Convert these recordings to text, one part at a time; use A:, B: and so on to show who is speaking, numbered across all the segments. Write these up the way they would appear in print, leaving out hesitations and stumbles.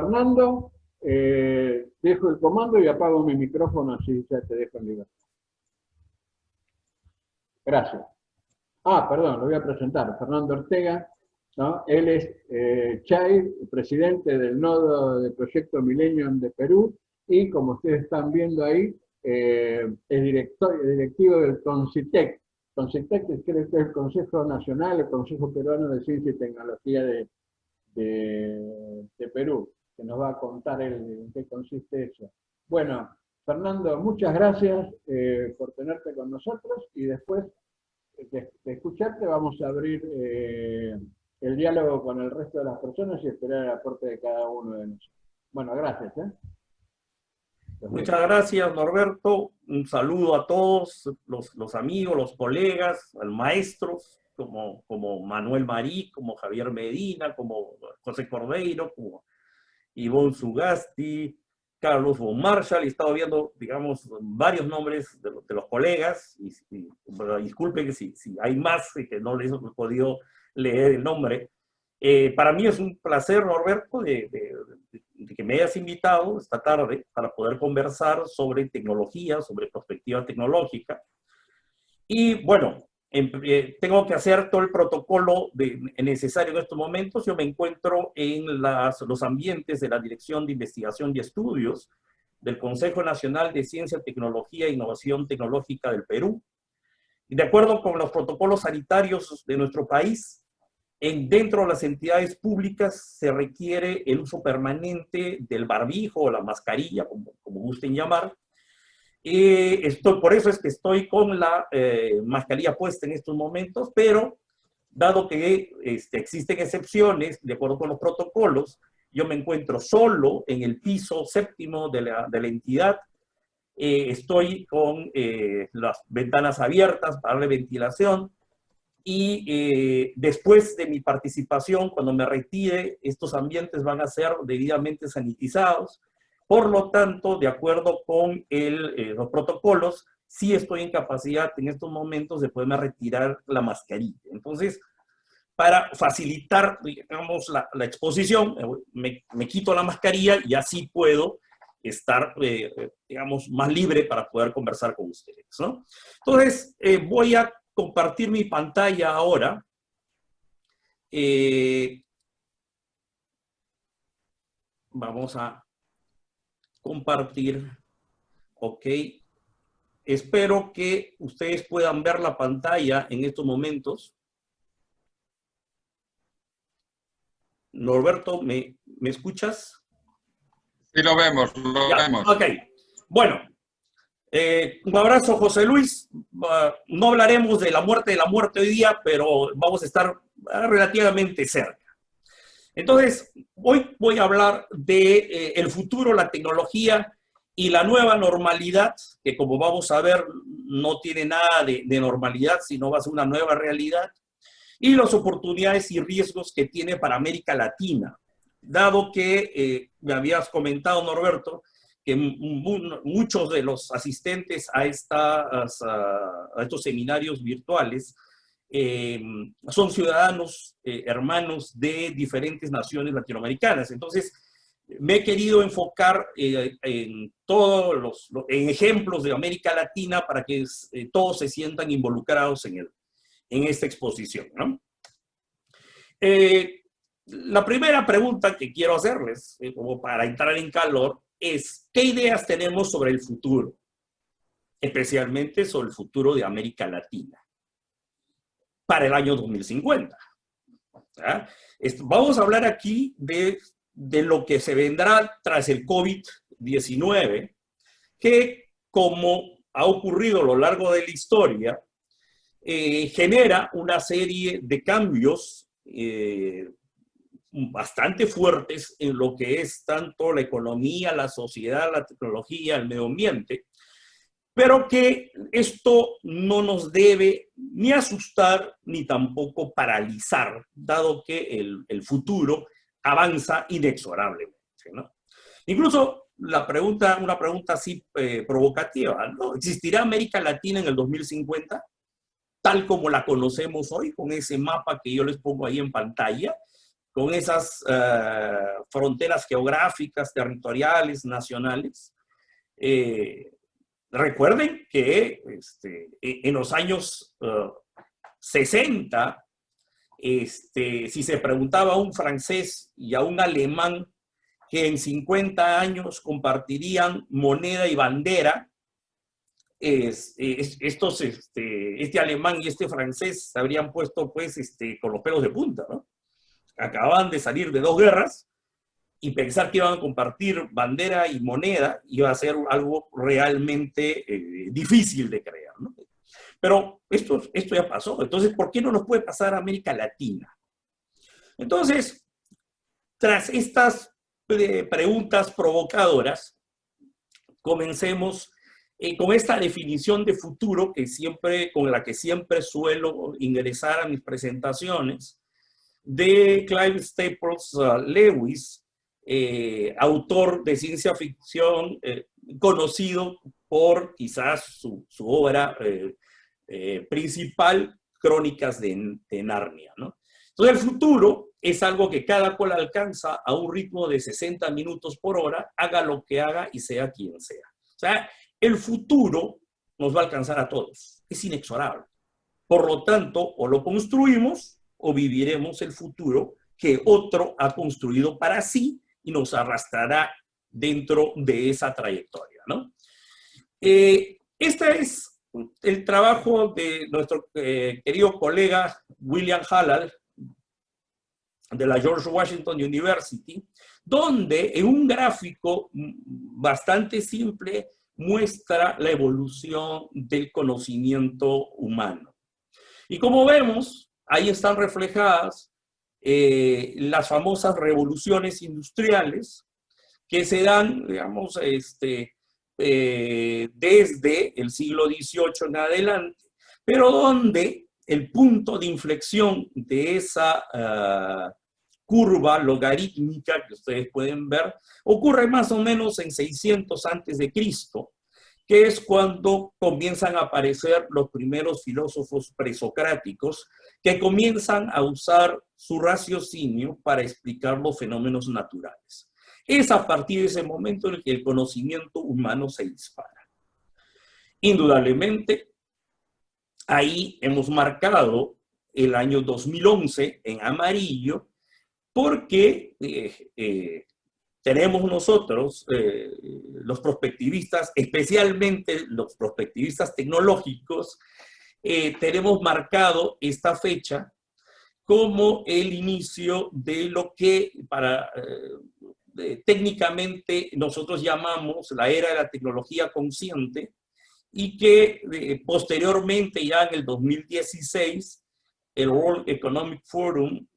A: Fernando, dejo el comando y apago mi micrófono, así ya te dejo en libertad. Gracias. Perdón, lo voy a presentar. Fernando Ortega, ¿no? Él es Chay, presidente del nodo de Proyecto Millennium de Perú, y como ustedes están viendo ahí, es directivo del CONCITEC. CONCITEC es el Consejo Nacional, el Consejo Peruano de Ciencia y Tecnología de Perú, que nos va a contar en qué consiste eso. Bueno, Fernando, muchas gracias por tenerte con nosotros, y después de escucharte vamos a abrir el diálogo con el resto de las personas y esperar el aporte de cada uno de nosotros. Bueno, gracias.
B: Muchas gracias, Norberto. Un saludo a todos los amigos, los colegas, al maestros, como Manuel Marí, como Javier Medina, como José Cordeiro, como Ivonne Sugasti, Carlos von Marshall. He estado viendo, digamos, varios nombres de los colegas, y bueno, disculpen que si hay más que no les he podido leer el nombre. Para mí es un placer, Norberto, de que me hayas invitado esta tarde para poder conversar sobre tecnología, sobre perspectiva tecnológica. Y bueno, tengo que hacer todo el protocolo necesario en estos momentos. Yo me encuentro en los ambientes de la Dirección de Investigación y Estudios del Consejo Nacional de Ciencia, Tecnología e Innovación Tecnológica del Perú. Y de acuerdo con los protocolos sanitarios de nuestro país, dentro de las entidades públicas se requiere el uso permanente del barbijo o la mascarilla, como gusten llamar. Por eso es que estoy con la mascarilla puesta en estos momentos, pero dado que existen excepciones, de acuerdo con los protocolos, yo me encuentro solo en el piso séptimo de la entidad. Estoy con las ventanas abiertas para darle ventilación. Y después de mi participación, cuando me retire, estos ambientes van a ser debidamente sanitizados. Por lo tanto, de acuerdo con los protocolos, sí estoy en capacidad en estos momentos de poderme retirar la mascarilla. Entonces, para facilitar, digamos, la exposición, me quito la mascarilla y así puedo estar, digamos, más libre para poder conversar con ustedes, ¿no? Entonces, voy a compartir mi pantalla ahora. Vamos a compartir. Ok. Espero que ustedes puedan ver la pantalla en estos momentos. Norberto, ¿me escuchas?
C: Sí, lo vemos, lo vemos.
B: Ok. Bueno. Un abrazo, José Luis. No hablaremos de la muerte hoy día, pero vamos a estar relativamente cerca. Entonces, hoy voy a hablar de el futuro, la tecnología y la nueva normalidad, que como vamos a ver, no tiene nada de normalidad, sino va a ser una nueva realidad, y las oportunidades y riesgos que tiene para América Latina, dado que me habías comentado, Norberto, que muchos de los asistentes a estos seminarios virtuales son ciudadanos, hermanos de diferentes naciones latinoamericanas. Entonces, me he querido enfocar en todos en ejemplos de América Latina para que todos se sientan involucrados en esta exposición, ¿no? La primera pregunta que quiero hacerles, como para entrar en calor, es ¿qué ideas tenemos sobre el futuro? Especialmente sobre el futuro de América Latina para el año 2050. ¿Ah? Vamos a hablar aquí de lo que se vendrá tras el COVID-19, que como ha ocurrido a lo largo de la historia, genera una serie de cambios bastante fuertes en lo que es tanto la economía, la sociedad, la tecnología, el medio ambiente, pero que esto no nos debe ni asustar ni tampoco paralizar, dado que el futuro avanza inexorablemente, ¿no? Incluso una pregunta así provocativa, ¿no? ¿Existirá América Latina en el 2050? Tal como la conocemos hoy, con ese mapa que yo les pongo ahí en pantalla. con esas fronteras geográficas, territoriales, nacionales. Recuerden que en los años 60, si se preguntaba a un francés y a un alemán que en 50 años compartirían moneda y bandera, este alemán y este francés se habrían puesto pues con los pelos de punta, ¿no? Acababan de salir de 2 guerras y pensar que iban a compartir bandera y moneda iba a ser algo realmente difícil de creer, ¿no? Pero esto ya pasó. Entonces, ¿por qué no nos puede pasar a América Latina? Entonces, tras estas preguntas provocadoras, comencemos con esta definición de futuro con la que siempre suelo ingresar a mis presentaciones, de Clive Staples Lewis, autor de ciencia ficción, conocido por quizás su obra principal, Crónicas de Narnia, ¿no? Entonces, el futuro es algo que cada cual alcanza a un ritmo de 60 minutos por hora, haga lo que haga y sea quien sea. O sea, el futuro nos va a alcanzar a todos, es inexorable. Por lo tanto, o lo construimos o viviremos el futuro que otro ha construido para sí y nos arrastrará dentro de esa trayectoria, ¿no? Este es el trabajo de nuestro querido colega William Hallal de la George Washington University, donde en un gráfico bastante simple muestra la evolución del conocimiento humano. Y como vemos, ahí están reflejadas las famosas revoluciones industriales que se dan, digamos, desde el siglo XVIII en adelante, pero donde el punto de inflexión de esa curva logarítmica que ustedes pueden ver ocurre más o menos en 600 antes de Cristo, que es cuando comienzan a aparecer los primeros filósofos presocráticos que comienzan a usar su raciocinio para explicar los fenómenos naturales. Es a partir de ese momento en el que el conocimiento humano se dispara. Indudablemente, ahí hemos marcado el año 2011 en amarillo, porque tenemos nosotros, los prospectivistas, especialmente los prospectivistas tecnológicos, tenemos marcado esta fecha como el inicio de lo que técnicamente nosotros llamamos la era de la tecnología consciente, y que posteriormente, ya en el 2016, el World Economic Forum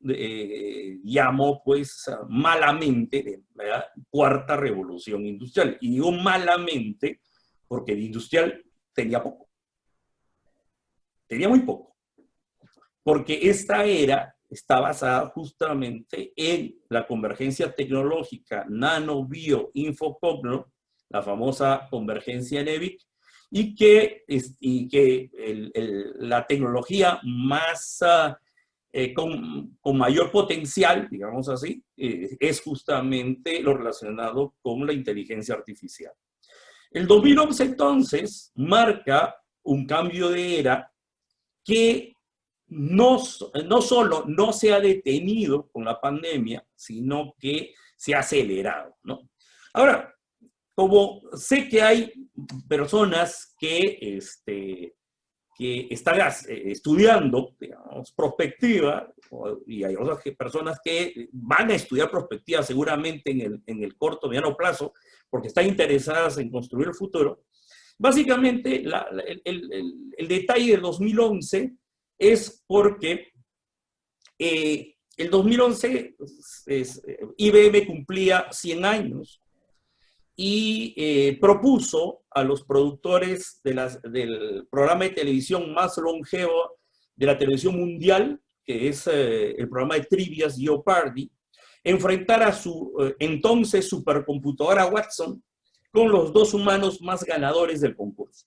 B: llamó pues malamente, ¿verdad?, cuarta revolución industrial. Y digo malamente porque el industrial tenía poco. Tenía muy poco. Porque esta era está basada justamente en la convergencia tecnológica nano, bio, info, cogno, la famosa convergencia NEVIC, y que la tecnología más con mayor potencial, digamos así, es justamente lo relacionado con la inteligencia artificial. El 2011 entonces marca un cambio de era que no solo no se ha detenido con la pandemia, sino que se ha acelerado, ¿no? Ahora, como sé que hay personas que están estudiando, digamos, prospectiva, y hay otras personas que van a estudiar prospectiva seguramente en el corto, mediano plazo, porque están interesadas en construir el futuro. Básicamente, el detalle del 2011 es porque el 2011 IBM cumplía 100 años y propuso a los productores del programa de televisión más longevo de la televisión mundial, que es el programa de trivias Jeopardy, enfrentar a su entonces supercomputadora Watson con los 2 humanos más ganadores del concurso.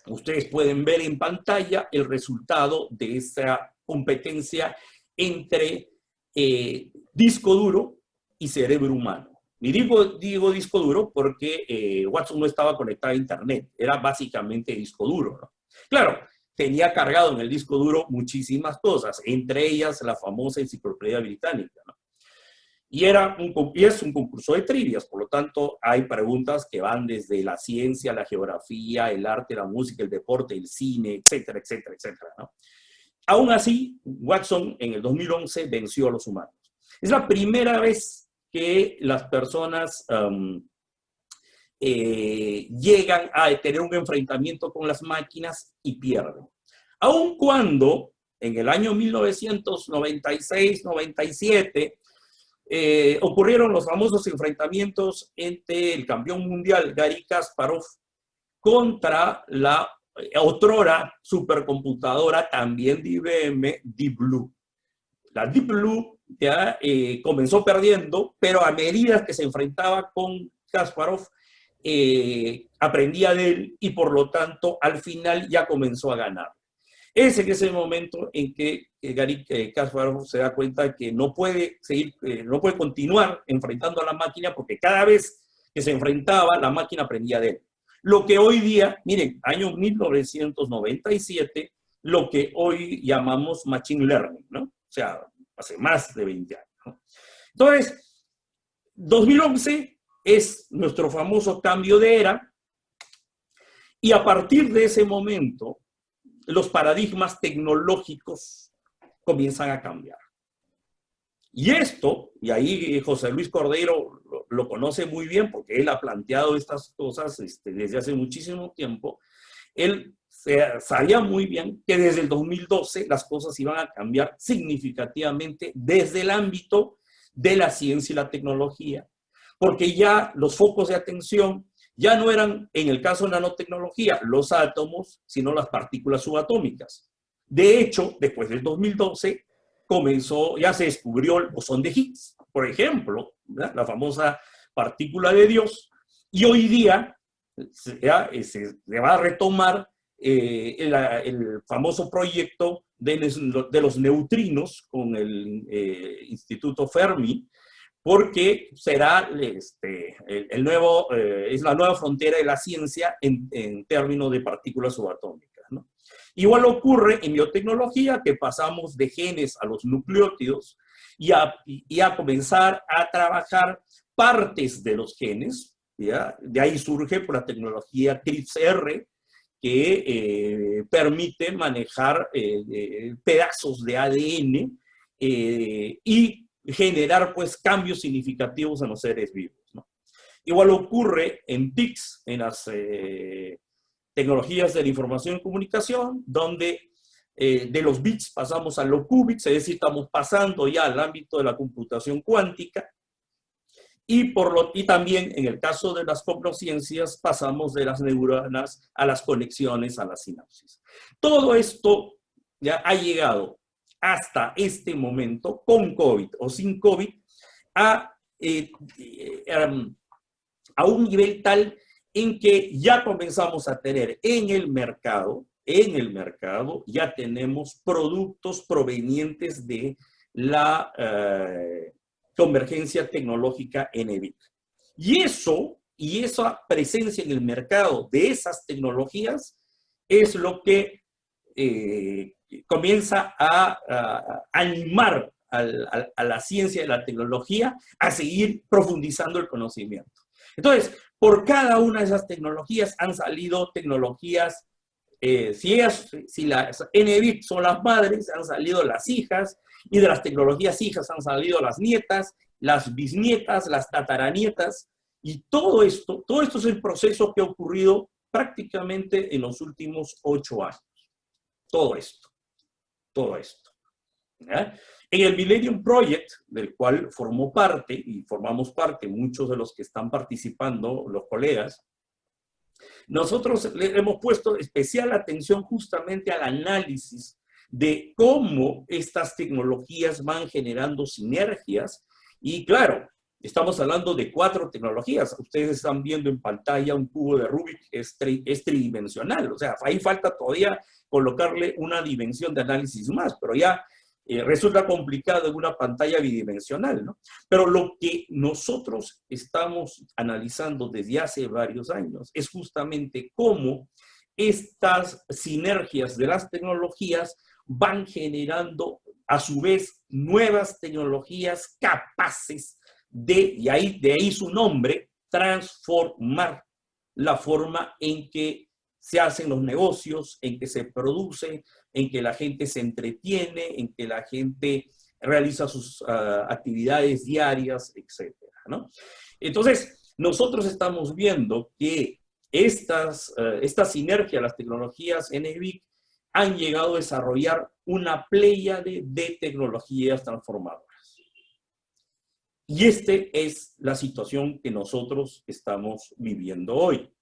B: Ustedes pueden ver en pantalla el resultado de esa competencia entre disco duro y cerebro humano. Y digo disco duro porque Watson no estaba conectado a Internet, era básicamente disco duro, ¿no? Claro, tenía cargado en el disco duro muchísimas cosas, entre ellas la famosa Enciclopedia Británica, ¿no? Y es un concurso de trivias, por lo tanto hay preguntas que van desde la ciencia, la geografía, el arte, la música, el deporte, el cine, etcétera, etcétera, etcétera, ¿no? Aún así, Watson en el 2011 venció a los humanos. Es la primera vez que las personas llegan a tener un enfrentamiento con las máquinas y pierden. Aun cuando en el año 1996-97 ocurrieron los famosos enfrentamientos entre el campeón mundial Garry Kasparov contra la otrora supercomputadora también de IBM, Deep Blue. La Deep Blue ya comenzó perdiendo, pero a medida que se enfrentaba con Kasparov, aprendía de él y por lo tanto al final ya comenzó a ganar. Es en ese momento en que Garry Kasparov se da cuenta que no puede seguir, no puede continuar enfrentando a la máquina porque cada vez que se enfrentaba, la máquina aprendía de él. Lo que hoy día, miren, año 1997, lo que hoy llamamos Machine Learning, ¿no? O sea, hace más de 20 años, ¿no? Entonces, 2011 es nuestro famoso cambio de era y a partir de ese momento, los paradigmas tecnológicos comienzan a cambiar. Y esto, y ahí José Luis Cordeiro lo conoce muy bien porque él ha planteado estas cosas desde hace muchísimo tiempo, él sabía muy bien que desde el 2012 las cosas iban a cambiar significativamente desde el ámbito de la ciencia y la tecnología, porque ya los focos de atención ya no eran, en el caso de nanotecnología, los átomos, sino las partículas subatómicas. De hecho, después del 2012, ya se descubrió el bosón de Higgs, por ejemplo, ¿verdad? La famosa partícula de Dios, y hoy día se va a retomar el famoso proyecto de los neutrinos con el Instituto Fermi, porque será es la nueva frontera de la ciencia en términos de partículas subatómicas, ¿no? Igual ocurre en biotecnología, que pasamos de genes a los nucleótidos y a comenzar a trabajar partes de los genes, ¿ya? De ahí surge por la tecnología CRISPR, que permite manejar pedazos de ADN y generar pues cambios significativos en los seres vivos, ¿no? Igual ocurre en TICs, en las tecnologías de la información y comunicación, donde de los bits pasamos a los qubits, es decir, estamos pasando ya al ámbito de la computación cuántica, y también en el caso de las cognociencias pasamos de las neuronas a las conexiones, a la sinapsis. Todo esto ya ha llegado hasta este momento, con COVID o sin COVID, a un nivel tal en que ya comenzamos a tener en el mercado, ya tenemos productos provenientes de la convergencia tecnológica NVIDIA. Y esa presencia en el mercado de esas tecnologías es lo que comienza a animar a la ciencia y la tecnología a seguir profundizando el conocimiento. Entonces, por cada una de esas tecnologías han salido tecnologías, si las NVIDIA son las madres, han salido las hijas, y de las tecnologías hijas han salido las nietas, las bisnietas, las tataranietas, y todo esto es el proceso que ha ocurrido prácticamente en los últimos 8 años. Todo esto. ¿Ya? En el Millennium Project, del cual formó parte, y formamos parte muchos de los que están participando, los colegas, nosotros le hemos puesto especial atención justamente al análisis de cómo estas tecnologías van generando sinergias. Y claro, estamos hablando de 4 tecnologías. Ustedes están viendo en pantalla un cubo de Rubik, es tridimensional. O sea, ahí falta todavía colocarle una dimensión de análisis más, pero ya resulta complicado en una pantalla bidimensional, ¿no? Pero lo que nosotros estamos analizando desde hace varios años es justamente cómo estas sinergias de las tecnologías van generando a su vez nuevas tecnologías capaces de ahí su nombre, transformar la forma en que se hacen los negocios, en que se produce, en que la gente se entretiene, en que la gente realiza sus actividades diarias, etcétera, ¿no? Entonces, nosotros estamos viendo que esta sinergia, las tecnologías NVIC, han llegado a desarrollar una pléyade de tecnologías transformadoras. Y esta es la situación que nosotros estamos viviendo hoy.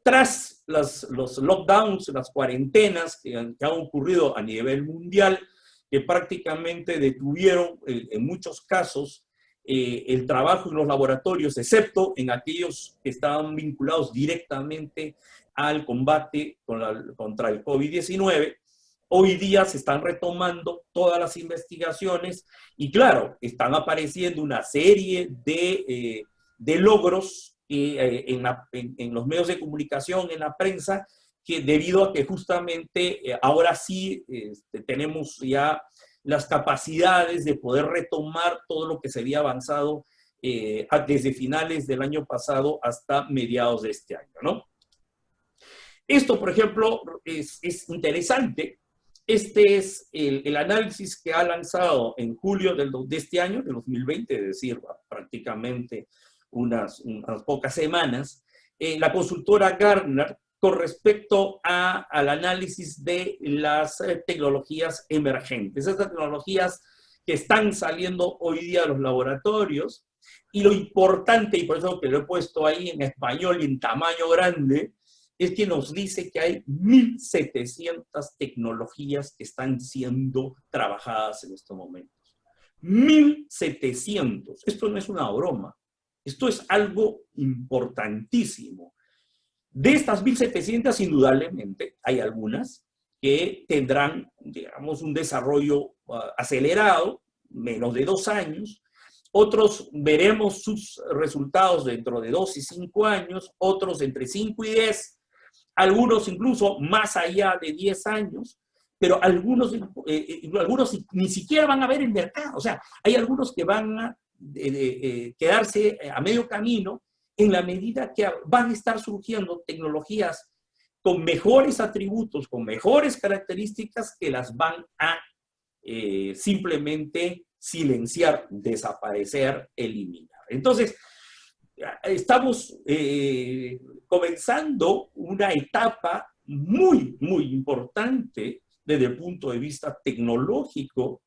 B: Tras los lockdowns, las cuarentenas que han ocurrido a nivel mundial, que prácticamente detuvieron en muchos casos el trabajo en los laboratorios, excepto en aquellos que estaban vinculados directamente al combate contra el COVID-19, hoy día se están retomando todas las investigaciones y claro, están apareciendo una serie de logros en los medios de comunicación, en la prensa, que debido a que justamente ahora sí tenemos ya las capacidades de poder retomar todo lo que se había avanzado desde finales del año pasado hasta mediados de este año, ¿no? Esto, por ejemplo, es interesante. Este es el análisis que ha lanzado en julio de este año, de 2020, es decir, prácticamente unas pocas semanas, la consultora Gartner con respecto al análisis de las tecnologías emergentes, esas tecnologías que están saliendo hoy día de los laboratorios, y lo importante, y por eso que lo he puesto ahí en español y en tamaño grande, es que nos dice que hay 1.700 tecnologías que están siendo trabajadas en estos momentos. 1.700. Esto no es una broma. Esto es algo importantísimo. De estas 1.700, indudablemente, hay algunas que tendrán, digamos, un desarrollo acelerado, menos de 2 años. Otros veremos sus resultados dentro de 2 y 5 años, otros entre 5 y 10, algunos incluso más allá de 10 años, pero algunos ni siquiera van a ver el mercado. O sea, hay algunos que van a quedarse a medio camino en la medida que van a estar surgiendo tecnologías con mejores atributos, con mejores características que las van a simplemente silenciar, desaparecer, eliminar. Entonces, estamos comenzando una etapa muy, muy importante desde el punto de vista tecnológico,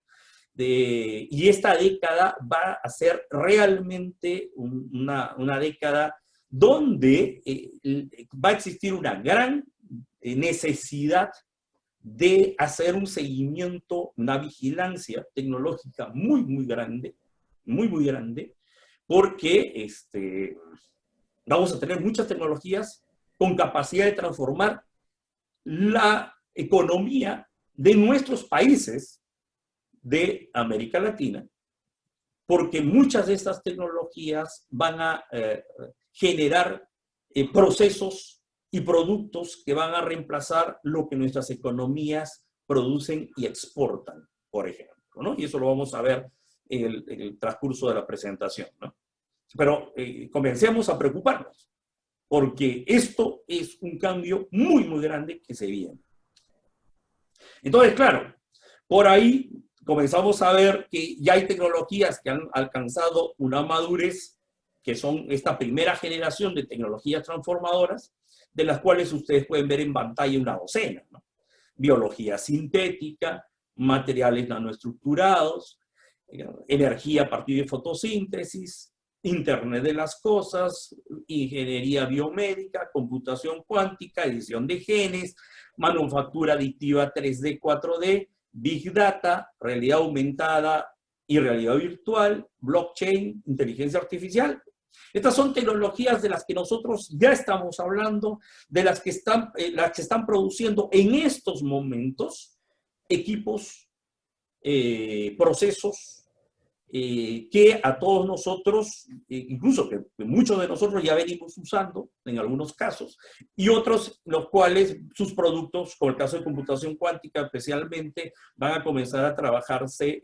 B: y esta década va a ser realmente una década donde va a existir una gran necesidad de hacer un seguimiento, una vigilancia tecnológica muy, muy grande, porque vamos a tener muchas tecnologías con capacidad de transformar la economía de nuestros países de América Latina, porque muchas de estas tecnologías van a generar procesos y productos que van a reemplazar lo que nuestras economías producen y exportan, por ejemplo, ¿no? Y eso lo vamos a ver en el transcurso de la presentación, ¿no? Pero comencemos a preocuparnos, porque esto es un cambio muy, muy grande que se viene. Entonces, claro, por ahí comenzamos a ver que ya hay tecnologías que han alcanzado una madurez, que son esta primera generación de tecnologías transformadoras, de las cuales ustedes pueden ver en pantalla una docena, ¿no? Biología sintética, materiales nanoestructurados, energía a partir de fotosíntesis, Internet de las cosas, ingeniería biomédica, computación cuántica, edición de genes, manufactura aditiva 3D, 4D, Big Data, realidad aumentada y realidad virtual, blockchain, inteligencia artificial. Estas son tecnologías de las que nosotros ya estamos hablando, de las que están produciendo en estos momentos equipos procesos que a todos nosotros, incluso que muchos de nosotros ya venimos usando en algunos casos, y otros los cuales sus productos, como el caso de computación cuántica especialmente, van a comenzar a trabajarse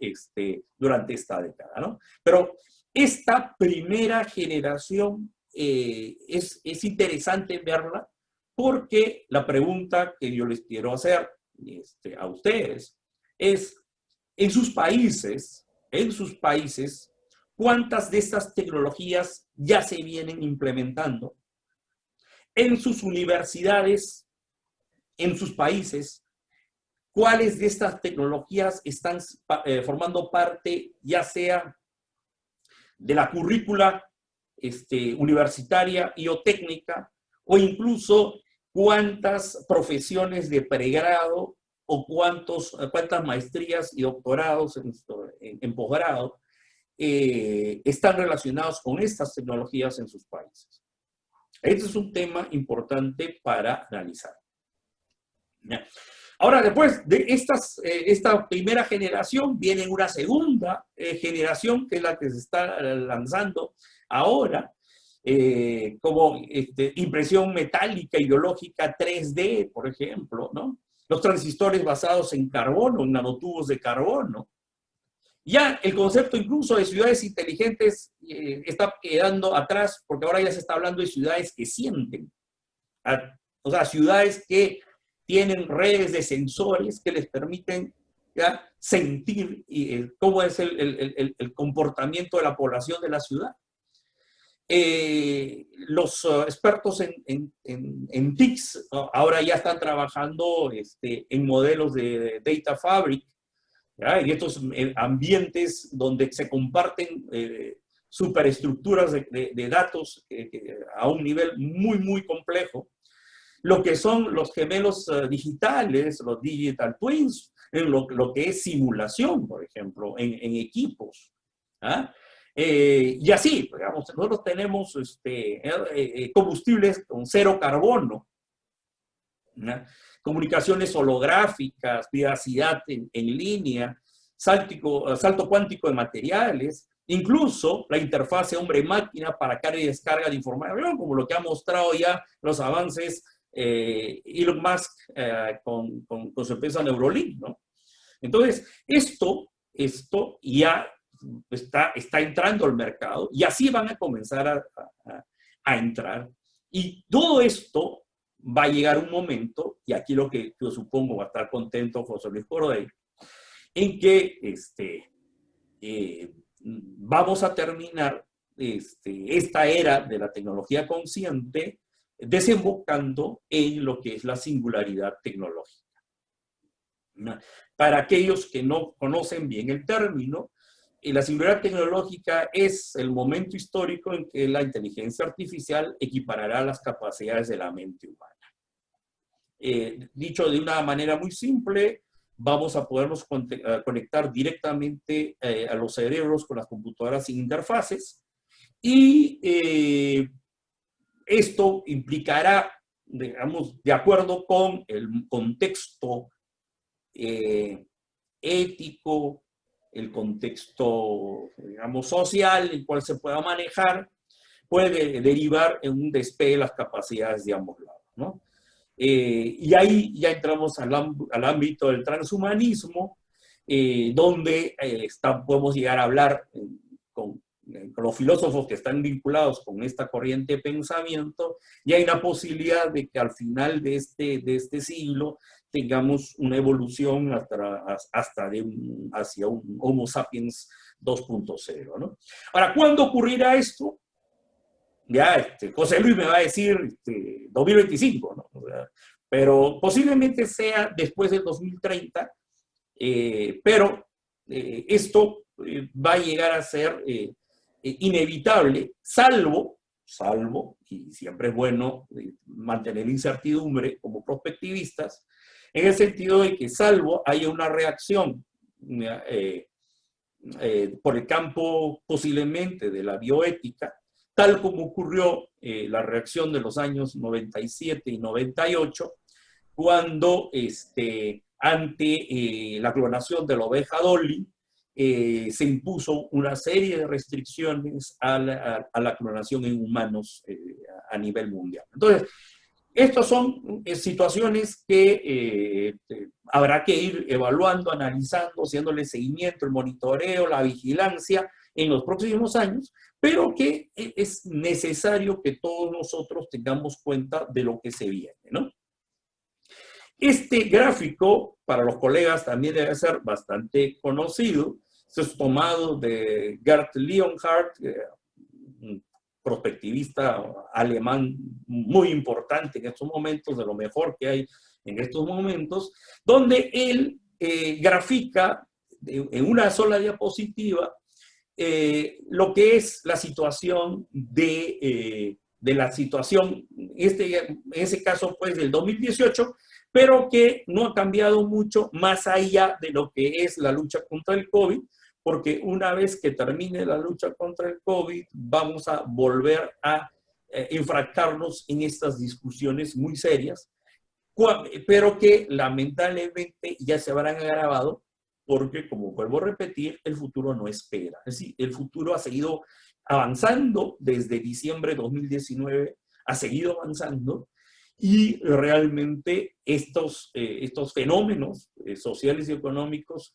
B: durante esta década, ¿no? Pero esta primera generación es interesante verla porque la pregunta que yo les quiero hacer a ustedes es, en sus países, ¿cuántas de estas tecnologías ya se vienen implementando? En sus universidades, en sus países, ¿cuáles de estas tecnologías están formando parte, ya sea de la currícula universitaria y o técnica, o incluso cuántas profesiones de pregrado o cuántas maestrías y doctorados en posgrado están relacionados con estas tecnologías en sus países? Este es un tema importante para analizar. Ahora, después de esta primera generación, viene una segunda generación, que es la que se está lanzando ahora, como impresión metálica y biológica 3D, por ejemplo, ¿no? Los transistores basados en carbono, en nanotubos de carbono. Ya el concepto incluso de ciudades inteligentes está quedando atrás, porque ahora ya se está hablando de ciudades que sienten. O sea, ciudades que tienen redes de sensores que les permiten ya sentir cómo es el comportamiento de la población de la ciudad. Los expertos en TICs ahora ya están trabajando en modelos de Data Fabric, ¿ya? En estos ambientes donde se comparten superestructuras de datos a un nivel muy, muy complejo. Lo que son los gemelos digitales, los digital twins, en lo que es simulación, por ejemplo, en equipos. ¿Ah? Y así, digamos, nosotros tenemos combustibles con 0 carbono, ¿no? Comunicaciones holográficas, privacidad en línea, salto cuántico de materiales, incluso la interfase hombre-máquina para carga y descarga de información, como lo que ha mostrado ya los avances Elon Musk con su empresa Neuralink, ¿no? Entonces, esto ya está entrando al mercado y así van a comenzar a entrar. Y todo esto va a llegar un momento, y aquí lo que yo supongo va a estar contento José Luis Cordeiro, en que vamos a terminar esta era de la tecnología consciente desembocando en lo que es la singularidad tecnológica. Para aquellos que no conocen bien el término, la singularidad tecnológica es el momento histórico en que la inteligencia artificial equiparará las capacidades de la mente humana. Dicho de una manera muy simple, vamos a podernos conectar directamente a los cerebros con las computadoras sin interfaces y esto implicará, digamos, de acuerdo con el contexto ético, el contexto, digamos, social, el cual se pueda manejar, puede derivar en un despegue de las capacidades de ambos lados, ¿no? Y ahí ya entramos al ámbito del transhumanismo, donde podemos llegar a hablar con los filósofos que están vinculados con esta corriente de pensamiento, y hay una posibilidad de que al final de este siglo tengamos una evolución hacia un Homo sapiens 2.0, ¿no? Ahora, ¿cuándo ocurrirá esto? Ya José Luis me va a decir 2025, ¿no? O sea, pero posiblemente sea después del 2030, pero esto va a llegar a ser inevitable, salvo, y siempre es bueno mantener incertidumbre como prospectivistas, en el sentido de que salvo haya una reacción por el campo posiblemente de la bioética, tal como ocurrió la reacción de los años 97 y 98, cuando ante la clonación de la oveja Dolly, se impuso una serie de restricciones a la clonación en humanos a nivel mundial. Entonces, estas son situaciones que habrá que ir evaluando, analizando, haciéndole seguimiento, el monitoreo, la vigilancia en los próximos años, pero que es necesario que todos nosotros tengamos cuenta de lo que se viene, ¿no? Este gráfico, para los colegas, también debe ser bastante conocido. Esto es tomado de Gerd Leonhardt, un prospectivista alemán muy importante en estos momentos, de lo mejor que hay en estos momentos, donde él grafica en una sola diapositiva lo que es la situación de la situación, en ese caso pues del 2018, pero que no ha cambiado mucho más allá de lo que es la lucha contra el COVID, porque una vez que termine la lucha contra el COVID, vamos a volver a enfrascarnos en estas discusiones muy serias, pero que lamentablemente ya se habrán agravado, porque, como vuelvo a repetir, el futuro no espera. Es decir, el futuro ha seguido avanzando desde diciembre de 2019, ha seguido avanzando, y realmente estos fenómenos sociales y económicos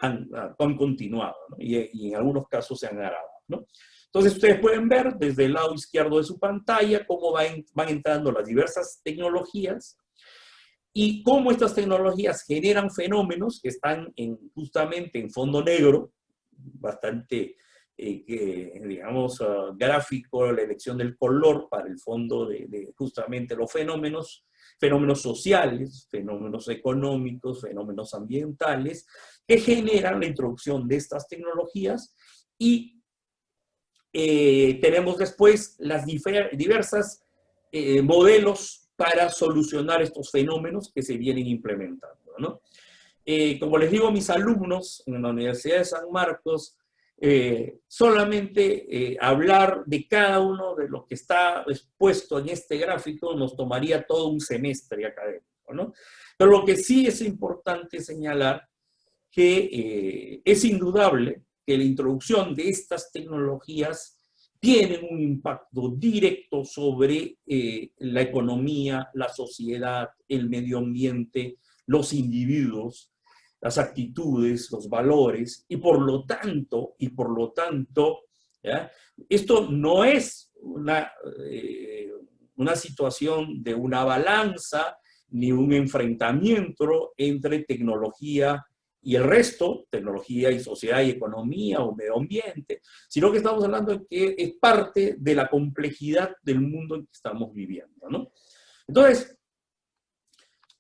B: han continuado, ¿no? Y en algunos casos se han agravado, ¿no? Entonces ustedes pueden ver desde el lado izquierdo de su pantalla cómo van entrando las diversas tecnologías y cómo estas tecnologías generan fenómenos que están justamente en fondo negro, bastante, digamos, gráfico, la elección del color para el fondo de justamente los fenómenos sociales, fenómenos económicos, fenómenos ambientales, que generan la introducción de estas tecnologías, y tenemos después las diversas modelos para solucionar estos fenómenos que se vienen implementando, ¿no? Como les digo a mis alumnos en la Universidad de San Marcos, solamente hablar de cada uno de lo que está expuesto en este gráfico nos tomaría todo un semestre académico, ¿no? Pero lo que sí es importante señalar que es indudable que la introducción de estas tecnologías tienen un impacto directo sobre la economía, la sociedad, el medio ambiente, los individuos, las actitudes, los valores, y por lo tanto, ¿ya? Esto no es una situación de una balanza ni un enfrentamiento entre tecnología y el resto, tecnología y sociedad y economía o medio ambiente, sino que estamos hablando de que es parte de la complejidad del mundo en que estamos viviendo, ¿no? Entonces,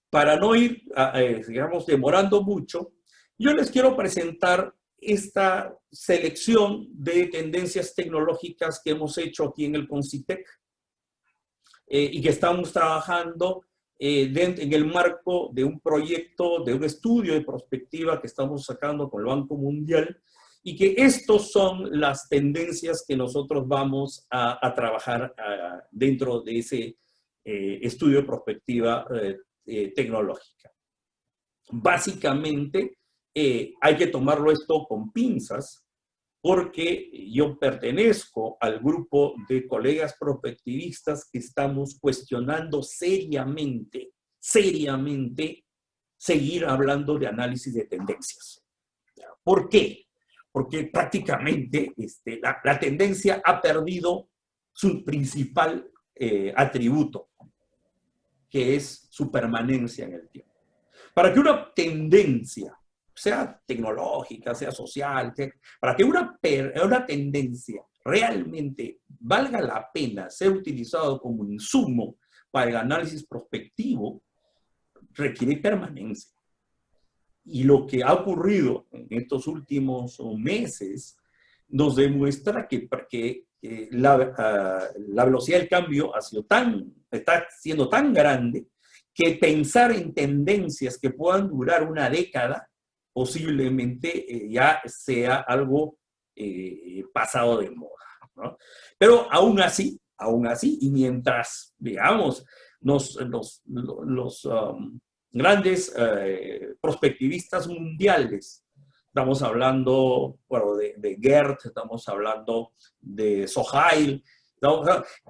B: para no ir, digamos, demorando mucho, yo les quiero presentar esta selección de tendencias tecnológicas que hemos hecho aquí en el CONCITEC y que estamos trabajando en el marco de un proyecto, de un estudio de prospectiva que estamos sacando con el Banco Mundial, y que estos son las tendencias que nosotros vamos a trabajar dentro de ese estudio de prospectiva tecnológica. Básicamente, hay que tomarlo esto con pinzas, porque yo pertenezco al grupo de colegas prospectivistas que estamos cuestionando seriamente seguir hablando de análisis de tendencias. ¿Por qué? Porque prácticamente la tendencia ha perdido su principal atributo, que es su permanencia en el tiempo. Para que una tendencia, sea tecnológica, sea social, para que una tendencia realmente valga la pena ser utilizado como insumo para el análisis prospectivo, requiere permanencia. Y lo que ha ocurrido en estos últimos meses nos demuestra que la velocidad del cambio está siendo tan grande que pensar en tendencias que puedan durar una década posiblemente ya sea algo pasado de moda, ¿no? Pero aún así, y mientras, digamos, los grandes prospectivistas mundiales. Estamos hablando, bueno, de Geert, estamos hablando de Sohail.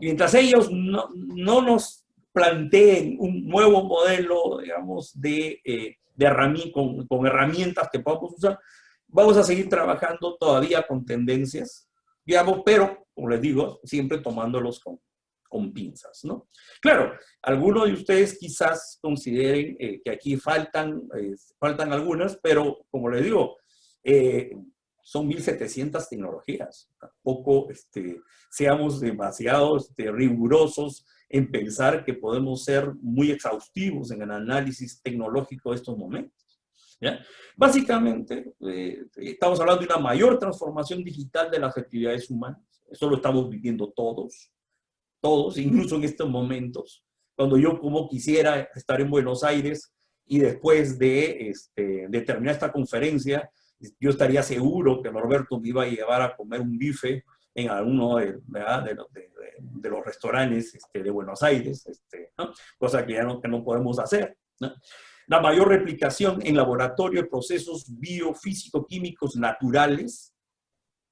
B: Mientras ellos no nos planteen un nuevo modelo, digamos, con herramientas que podamos usar, vamos a seguir trabajando todavía con tendencias, digamos, pero, como les digo, siempre tomándolos con pinzas, ¿no? Claro, algunos de ustedes quizás consideren que aquí faltan algunas, pero, como les digo, son 1.700 tecnologías. Tampoco seamos demasiado rigurosos en pensar que podemos ser muy exhaustivos en el análisis tecnológico de estos momentos, ¿ya? Básicamente, estamos hablando de una mayor transformación digital de las actividades humanas. Eso lo estamos viviendo todos, incluso en estos momentos. Cuando yo como quisiera estar en Buenos Aires y después de terminar esta conferencia, yo estaría seguro que Norberto me iba a llevar a comer un bife en alguno de los restaurantes de Buenos Aires, ¿no? Cosa que ya no podemos hacer, ¿no? La mayor replicación en laboratorio de procesos biofísico-químicos naturales,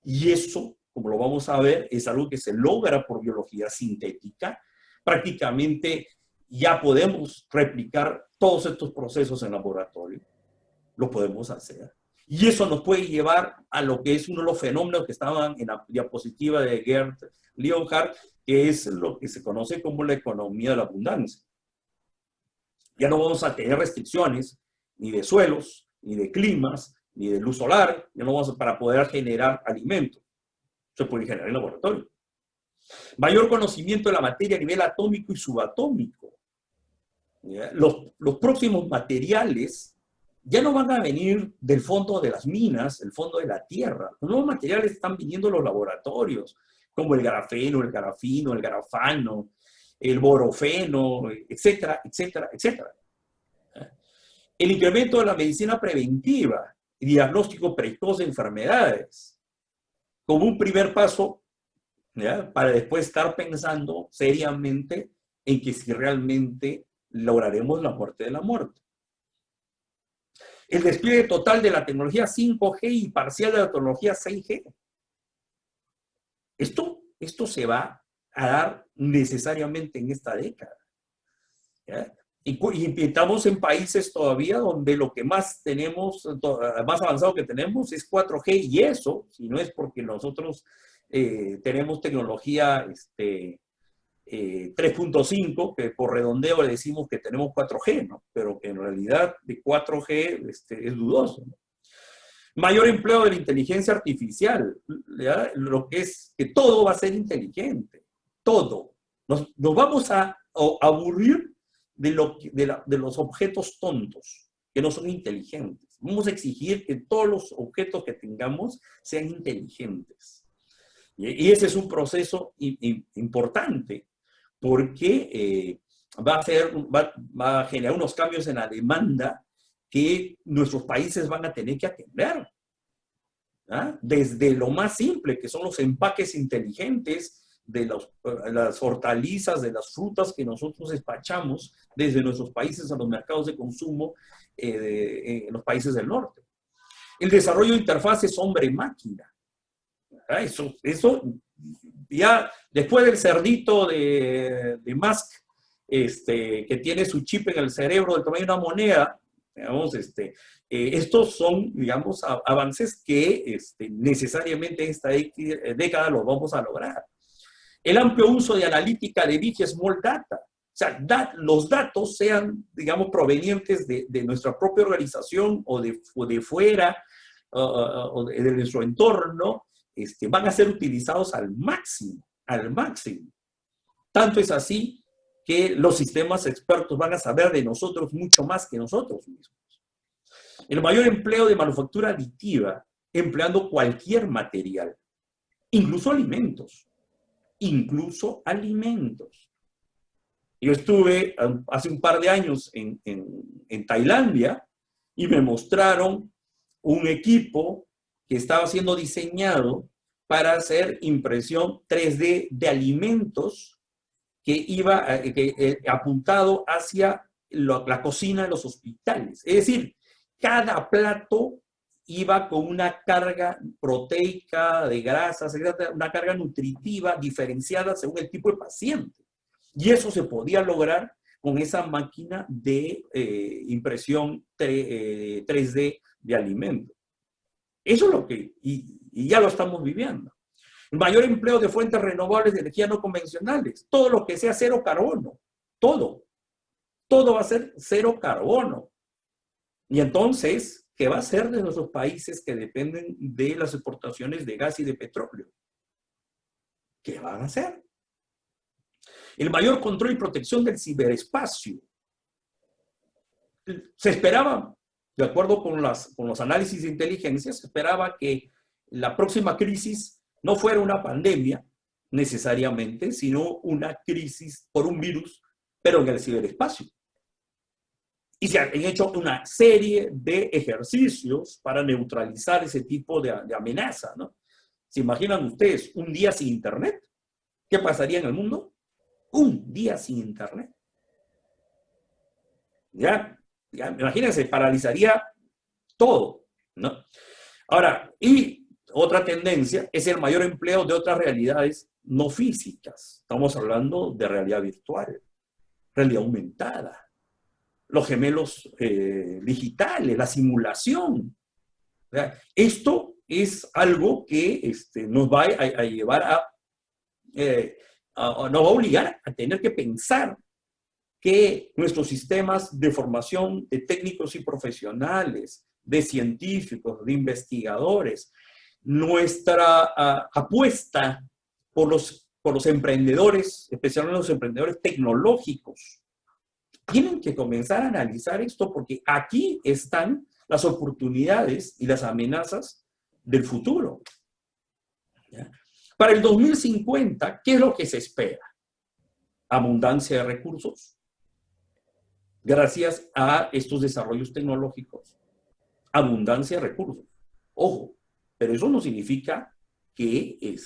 B: y eso, como lo vamos a ver, es algo que se logra por biología sintética. Prácticamente ya podemos replicar todos estos procesos en laboratorio. Lo podemos hacer. Y eso nos puede llevar a lo que es uno de los fenómenos que estaban en la diapositiva de Gerd Leonhardt, que es lo que se conoce como la economía de la abundancia. Ya no vamos a tener restricciones ni de suelos, ni de climas, ni de luz solar, ya no vamos para poder generar alimentos. Se puede generar en laboratorio. Mayor conocimiento de la materia a nivel atómico y subatómico. Los próximos materiales ya no van a venir del fondo de las minas, el fondo de la tierra. Los nuevos materiales están viniendo de los laboratorios, como el grafeno, el grafino, el grafano, el borofeno, etcétera, etcétera, etcétera. El incremento de la medicina preventiva y diagnóstico precoz de enfermedades, como un primer paso, ¿ya?, para después estar pensando seriamente en que si realmente lograremos la muerte de la muerte. El despliegue total de la tecnología 5G y parcial de la tecnología 6G. Esto se va a dar necesariamente en esta década, ¿ya? Y estamos en países todavía donde lo que más tenemos, más avanzado que tenemos es 4G, y eso, si no es porque nosotros tenemos tecnología 3.5, que por redondeo le decimos que tenemos 4G, ¿no? Pero que en realidad de 4G es dudoso, ¿no? Mayor empleo de la inteligencia artificial, ¿ya? Lo que es que todo va a ser inteligente, todo. Nos vamos a aburrir de los objetos tontos, que no son inteligentes. Vamos a exigir que todos los objetos que tengamos sean inteligentes. Y ese es un proceso importante, porque va a generar unos cambios en la demanda que nuestros países van a tener que atender, ¿ah? Desde lo más simple, que son los empaques inteligentes de las hortalizas, de las frutas que nosotros despachamos desde nuestros países a los mercados de consumo en los países del norte. El desarrollo de interfaces hombre-máquina. Eso ya después del cerdito de Musk, que tiene su chip en el cerebro del tamaño de una moneda, digamos, estos son, digamos, avances que necesariamente en esta década los vamos a lograr. El amplio uso de analítica de Big y Small Data. O sea, los datos sean, digamos, provenientes de nuestra propia organización o de fuera, o de nuestro entorno, van a ser utilizados al máximo, al máximo. Tanto es así que los sistemas expertos van a saber de nosotros mucho más que nosotros mismos. El mayor empleo de manufactura aditiva, empleando cualquier material, incluso alimentos. Incluso alimentos. Yo estuve hace un par de años en Tailandia y me mostraron un equipo que estaba siendo diseñado para hacer impresión 3D de alimentos que iba apuntado hacia la cocina de los hospitales. Es decir, cada plato iba con una carga proteica, de grasas, una carga nutritiva diferenciada según el tipo de paciente. Y eso se podía lograr con esa máquina de impresión 3D de alimentos. Eso es lo que, y ya lo estamos viviendo. El mayor empleo de fuentes renovables de energía no convencionales. Todo lo que sea cero carbono. Todo. Todo va a ser cero carbono. Y entonces, ¿qué va a ser de nuestros países que dependen de las exportaciones de gas y de petróleo? ¿Qué van a hacer? El mayor control y protección del ciberespacio. Se esperaba, de acuerdo con los análisis de inteligencia, se esperaba que la próxima crisis no fuera una pandemia necesariamente, sino una crisis por un virus, pero en el ciberespacio. Y se han hecho una serie de ejercicios para neutralizar ese tipo de amenaza, ¿no? ¿Se imaginan ustedes un día sin Internet? ¿Qué pasaría en el mundo? Un día sin Internet. Ya, imagínense, paralizaría todo, ¿no? Ahora, y otra tendencia es el mayor empleo de otras realidades no físicas. Estamos hablando de realidad virtual, realidad aumentada, los gemelos digitales, la simulación. Esto es algo que nos va a llevar nos va a obligar a tener que pensar que nuestros sistemas de formación de técnicos y profesionales, de científicos, de investigadores, nuestra apuesta por los emprendedores, especialmente los emprendedores tecnológicos, tienen que comenzar a analizar esto porque aquí están las oportunidades y las amenazas del futuro. ¿Ya? Para el 2050, ¿qué es lo que se espera? Abundancia de recursos, gracias a estos desarrollos tecnológicos. Abundancia de recursos. Ojo, pero eso no significa que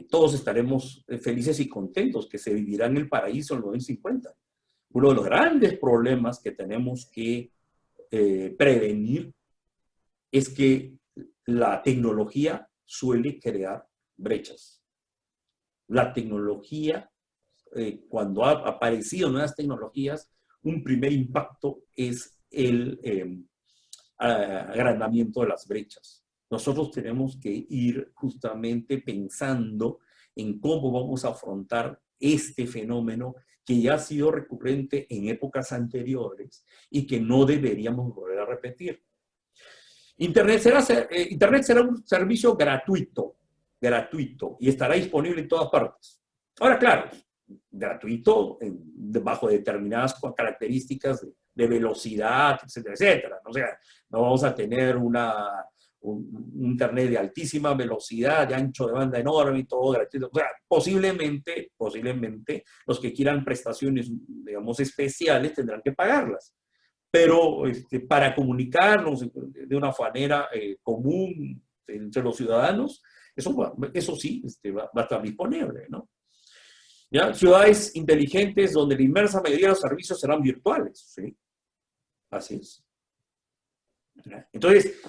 B: todos estaremos felices y contentos, que se vivirá en el paraíso en el 2050. Uno de los grandes problemas que tenemos que prevenir es que la tecnología suele crear brechas. La tecnología, cuando ha aparecido nuevas tecnologías, un primer impacto es el agrandamiento de las brechas. Nosotros tenemos que ir justamente pensando en cómo vamos a afrontar este fenómeno que ya ha sido recurrente en épocas anteriores y que no deberíamos volver a repetir. Internet será un servicio gratuito y estará disponible en todas partes. Ahora, claro, gratuito bajo determinadas características de velocidad, etcétera, etcétera. O sea, no vamos a tener un Internet de altísima velocidad, de ancho de banda enorme y todo gratuito. O sea, posiblemente los que quieran prestaciones, digamos, especiales tendrán que pagarlas. Pero para comunicarnos de una manera común entre los ciudadanos, eso sí va a estar disponible, ¿no? ¿Ya? Ciudades inteligentes donde la inmensa mayoría de los servicios serán virtuales, ¿sí? Así es. ¿Ya? Entonces,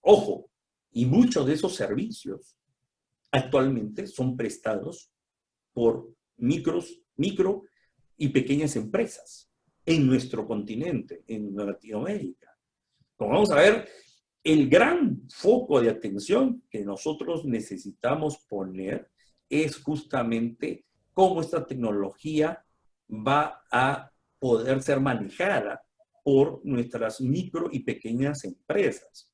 B: ojo, y muchos de esos servicios actualmente son prestados por micro y pequeñas empresas en nuestro continente, en Latinoamérica. Como vamos a ver, el gran foco de atención que nosotros necesitamos poner es justamente cómo esta tecnología va a poder ser manejada por nuestras micro y pequeñas empresas.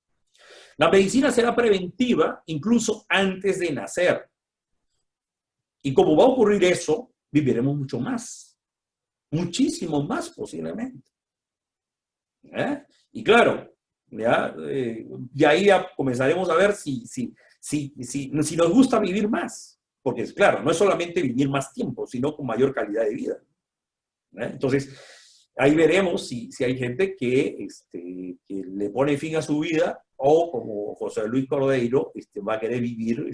B: La medicina será preventiva incluso antes de nacer. Y como va a ocurrir eso, viviremos mucho más. Muchísimo más posiblemente. Y claro, ya ahí ya comenzaremos a ver si nos gusta vivir más. Porque, claro, no es solamente vivir más tiempo, sino con mayor calidad de vida. Entonces, ahí veremos si hay gente que le pone fin a su vida o, como José Luis Cordeiro, va a querer vivir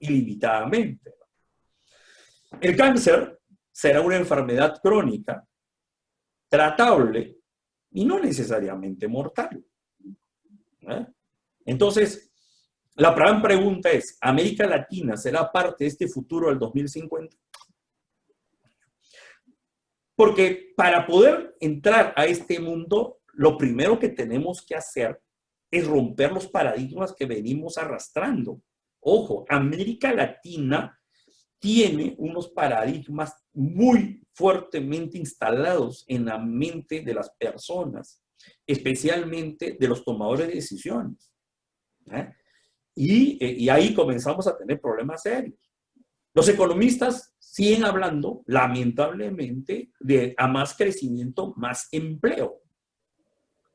B: ilimitadamente. El cáncer será una enfermedad crónica, tratable y no necesariamente mortal. Entonces, la gran pregunta es, ¿América Latina será parte de este futuro del 2050? Porque para poder entrar a este mundo, lo primero que tenemos que hacer es romper los paradigmas que venimos arrastrando. Ojo, América Latina tiene unos paradigmas muy fuertemente instalados en la mente de las personas, especialmente de los tomadores de decisiones. Y ahí comenzamos a tener problemas serios. Los economistas siguen hablando, lamentablemente, de a más crecimiento, más empleo.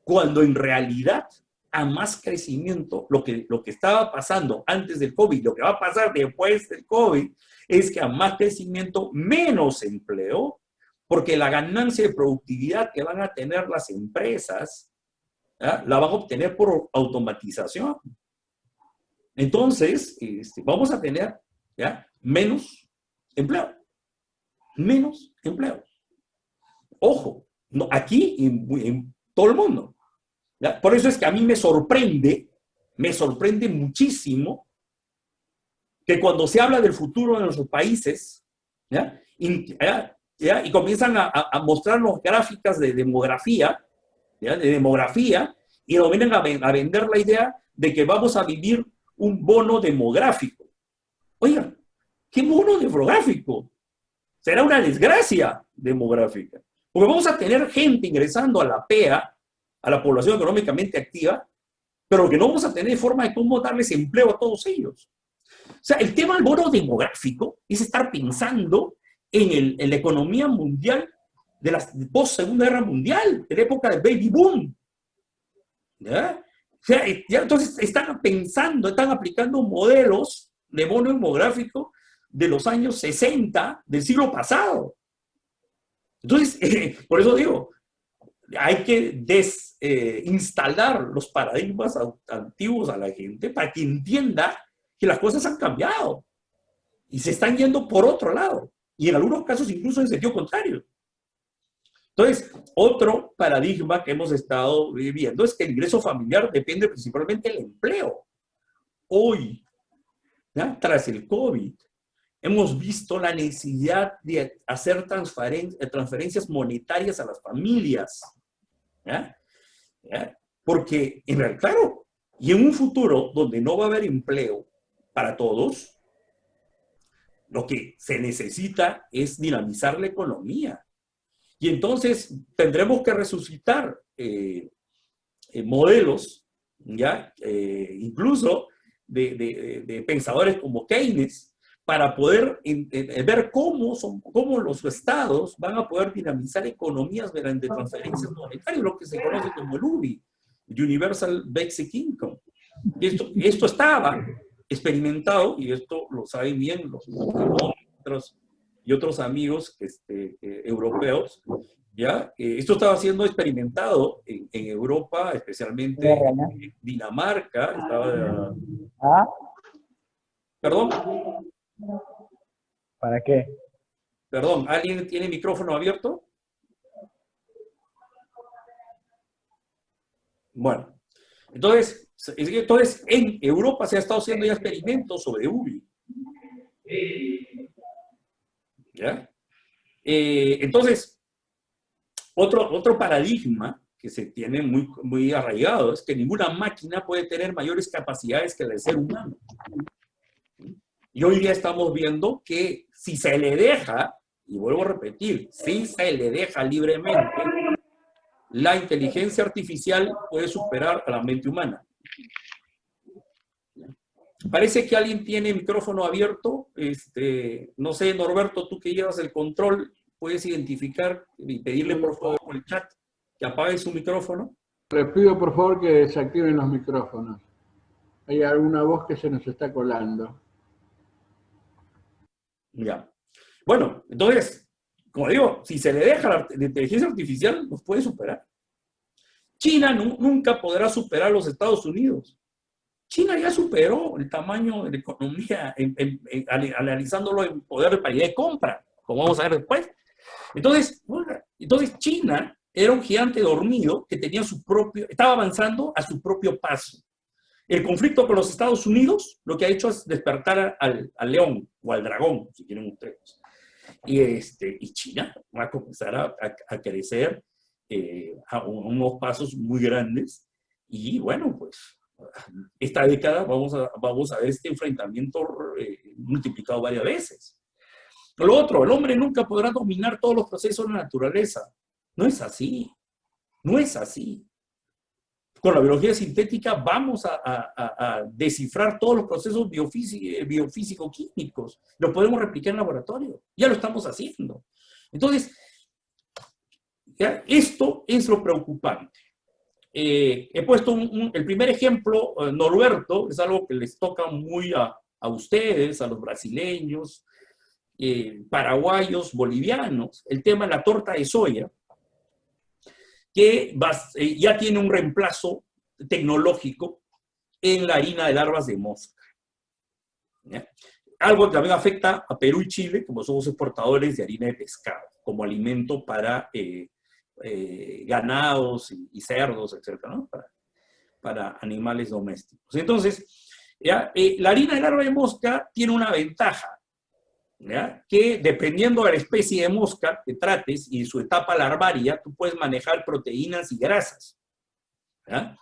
B: Cuando en realidad, a más crecimiento, lo que estaba pasando antes del COVID, lo que va a pasar después del COVID, es que a más crecimiento, menos empleo, porque la ganancia de productividad que van a tener las empresas, la van a obtener por automatización. Entonces, vamos a tener menos empleo. Menos empleo. Ojo, no, aquí en todo el mundo. Por eso es que a mí me sorprende muchísimo que cuando se habla del futuro de nuestros países, y comienzan a mostrarnos gráficas de demografía, y nos vienen a vender la idea de que vamos a vivir un bono demográfico. Oigan, ¿qué bono demográfico? Será una desgracia demográfica. Porque vamos a tener gente ingresando a la PEA, a la población económicamente activa, pero que no vamos a tener forma de cómo darles empleo a todos ellos. O sea, el tema del bono demográfico es estar pensando en la economía mundial de la post-Segunda Guerra Mundial, de la época del baby boom. ¿Ya? O sea, entonces están pensando, están aplicando modelos de bono demográfico de los años 60 del siglo pasado. Entonces, por eso digo, hay que desinstalar los paradigmas antiguos a la gente para que entienda que las cosas han cambiado y se están yendo por otro lado, y en algunos casos incluso en sentido contrario. Entonces, otro paradigma que hemos estado viviendo es que el ingreso familiar depende principalmente del empleo. Hoy, tras el COVID, hemos visto la necesidad de hacer transferencias monetarias a las familias. Porque, en realidad, claro, y en un futuro donde no va a haber empleo para todos, lo que se necesita es dinamizar la economía. Y entonces tendremos que resucitar modelos, incluso de pensadores como Keynes, para poder ver cómo los estados van a poder dinamizar economías mediante transferencias monetarias, lo que se conoce como el UBI, Universal Basic Income. Esto estaba experimentado, y esto lo saben bien los económetros y otros amigos europeos, esto estaba siendo experimentado en Europa, especialmente en Dinamarca. ¿Perdón?
D: ¿Para qué?
B: Perdón, ¿alguien tiene el micrófono abierto? Bueno, entonces en Europa se ha estado haciendo ya experimentos sobre UBI. Entonces, otro paradigma que se tiene muy arraigado es que ninguna máquina puede tener mayores capacidades que la del ser humano. Y hoy día estamos viendo que si se le deja, y vuelvo a repetir, si se le deja libremente, la inteligencia artificial puede superar a la mente humana. Parece que alguien tiene micrófono abierto. No sé, Norberto, tú que llevas el control, puedes identificar y pedirle por favor por el chat que apague su micrófono.
A: Les pido por favor que desactiven los micrófonos. Hay alguna voz que se nos está colando.
B: Ya. Bueno, entonces, como digo, si se le deja la inteligencia artificial, nos puede superar. China nunca podrá superar a los Estados Unidos. China ya superó el tamaño de la economía analizándolo en poder de paridad de compra, como vamos a ver después. Entonces, China era un gigante dormido que tenía estaba avanzando a su propio paso. El conflicto con los Estados Unidos lo que ha hecho es despertar al león o al dragón, si quieren ustedes. Y China va a comenzar a crecer a unos pasos muy grandes. Y bueno, pues esta década vamos a ver este enfrentamiento multiplicado varias veces. Lo otro, el hombre nunca podrá dominar todos los procesos de la naturaleza. No es así. No es así. Con la biología sintética vamos a descifrar todos los procesos biofísico-químicos. Lo podemos replicar en laboratorio. Ya lo estamos haciendo. Entonces, ¿ya? Esto es lo preocupante. He puesto el primer ejemplo, Norberto, es algo que les toca muy a ustedes, a los brasileños, paraguayos, bolivianos, el tema de la torta de soya, que ya tiene un reemplazo tecnológico en la harina de larvas de mosca. ¿Ya? Algo que también afecta a Perú y Chile, como somos exportadores de harina de pescado, como alimento para ganados y cerdos, etcétera, ¿no? Para animales domésticos. Entonces, ¿ya? La harina de larva de mosca tiene una ventaja, ¿ya? Que dependiendo de la especie de mosca que trates y su etapa larvaria, tú puedes manejar proteínas y grasas, ¿ya?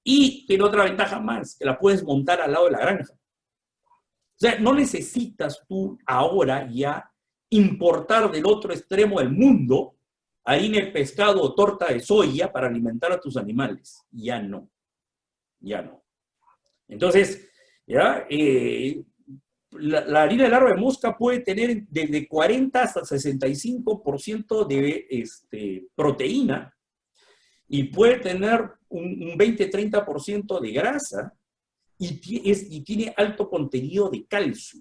B: Y tiene otra ventaja más, que la puedes montar al lado de la granja. O sea, no necesitas tú ahora ya importar del otro extremo del mundo harina de pescado o torta de soya para alimentar a tus animales. Ya no. Ya no. Entonces, ¿ya? La harina de larva de mosca puede tener desde 40 hasta 65% de proteína y puede tener un 20-30% de grasa y tiene alto contenido de calcio.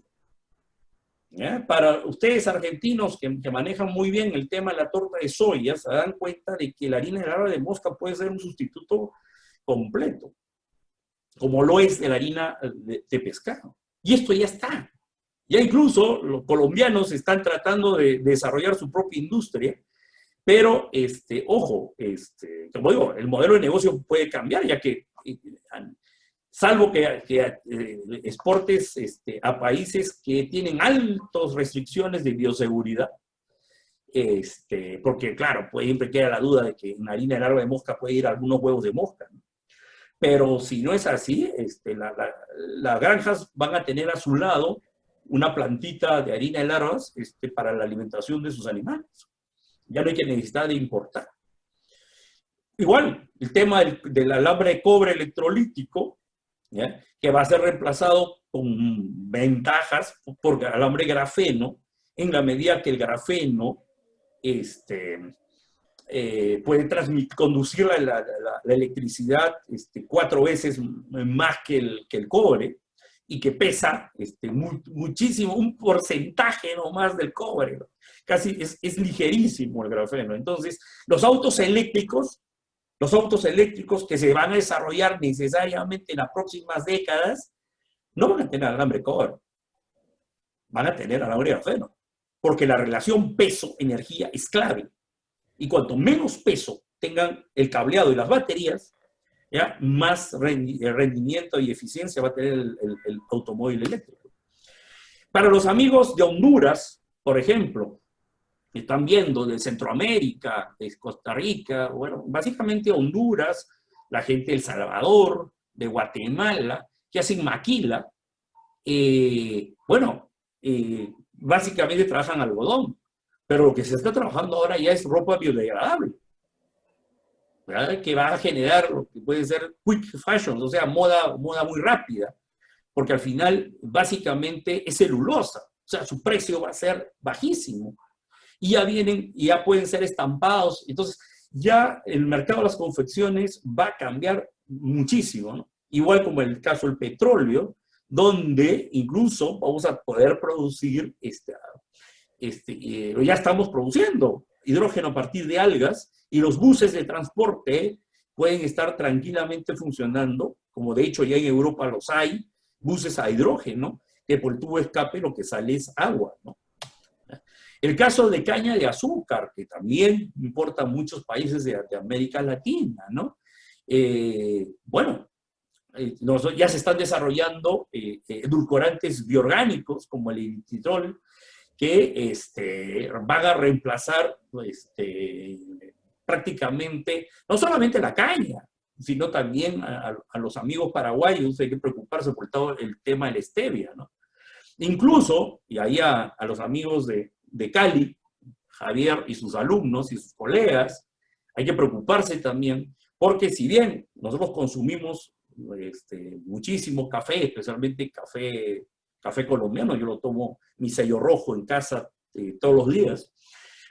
B: ¿Ya? Para ustedes argentinos que manejan muy bien el tema de la torta de soya, se dan cuenta de que la harina de larva de mosca puede ser un sustituto completo, como lo es de la harina de pescado. Y esto ya está. Ya incluso los colombianos están tratando de desarrollar su propia industria, pero, ojo, como digo, el modelo de negocio puede cambiar, ya que, salvo que exportes a países que tienen altas restricciones de bioseguridad, porque, claro, siempre queda la duda de que en la harina de larva de mosca puede ir algunos huevos de mosca, ¿no? Pero si no es así, las granjas van a tener a su lado una plantita de harina de larvas para la alimentación de sus animales. Ya no hay que necesitar de importar. Igual, el tema del alambre de cobre electrolítico, ¿ya? Que va a ser reemplazado con ventajas por alambre grafeno, en la medida que el grafeno puede conducir la electricidad 4 veces más que el cobre, y que pesa muchísimo, un porcentaje nomás del cobre, ¿no? Casi es ligerísimo el grafeno. Entonces, los autos eléctricos que se van a desarrollar necesariamente en las próximas décadas, no van a tener alambre de cobre, van a tener alambre de grafeno, porque la relación peso-energía es clave. Y cuanto menos peso tengan el cableado y las baterías, ¿ya? Más rendimiento y eficiencia va a tener el automóvil eléctrico. Para los amigos de Honduras, por ejemplo, que están viendo de Centroamérica, de Costa Rica, bueno, básicamente Honduras, la gente de El Salvador, de Guatemala, que hacen maquila, básicamente trabajan algodón, pero lo que se está trabajando ahora ya es ropa biodegradable, ¿verdad? Que va a generar lo que puede ser quick fashion, o sea, moda muy rápida, porque al final básicamente es celulosa, o sea, su precio va a ser bajísimo. Y ya pueden ser estampados. Entonces, ya el mercado de las confecciones va a cambiar muchísimo, ¿no? Igual como en el caso del petróleo, donde incluso vamos a poder producir, ya estamos produciendo hidrógeno a partir de algas, y los buses de transporte pueden estar tranquilamente funcionando, como de hecho ya en Europa los hay, buses a hidrógeno, que por el tubo de escape lo que sale es agua, ¿no? El caso de caña de azúcar, que también importa a muchos países de América Latina, ¿no? Bueno, ya se están desarrollando edulcorantes bioorgánicos como el eritritol, que van a reemplazar prácticamente, no solamente la caña, sino también a los amigos paraguayos. Hay que preocuparse por todo el tema de la stevia, ¿no? Incluso, y ahí a los amigos de Cali, Javier y sus alumnos y sus colegas, hay que preocuparse también, porque si bien nosotros consumimos muchísimo café, especialmente café colombiano, yo lo tomo mi sello rojo en casa todos los días,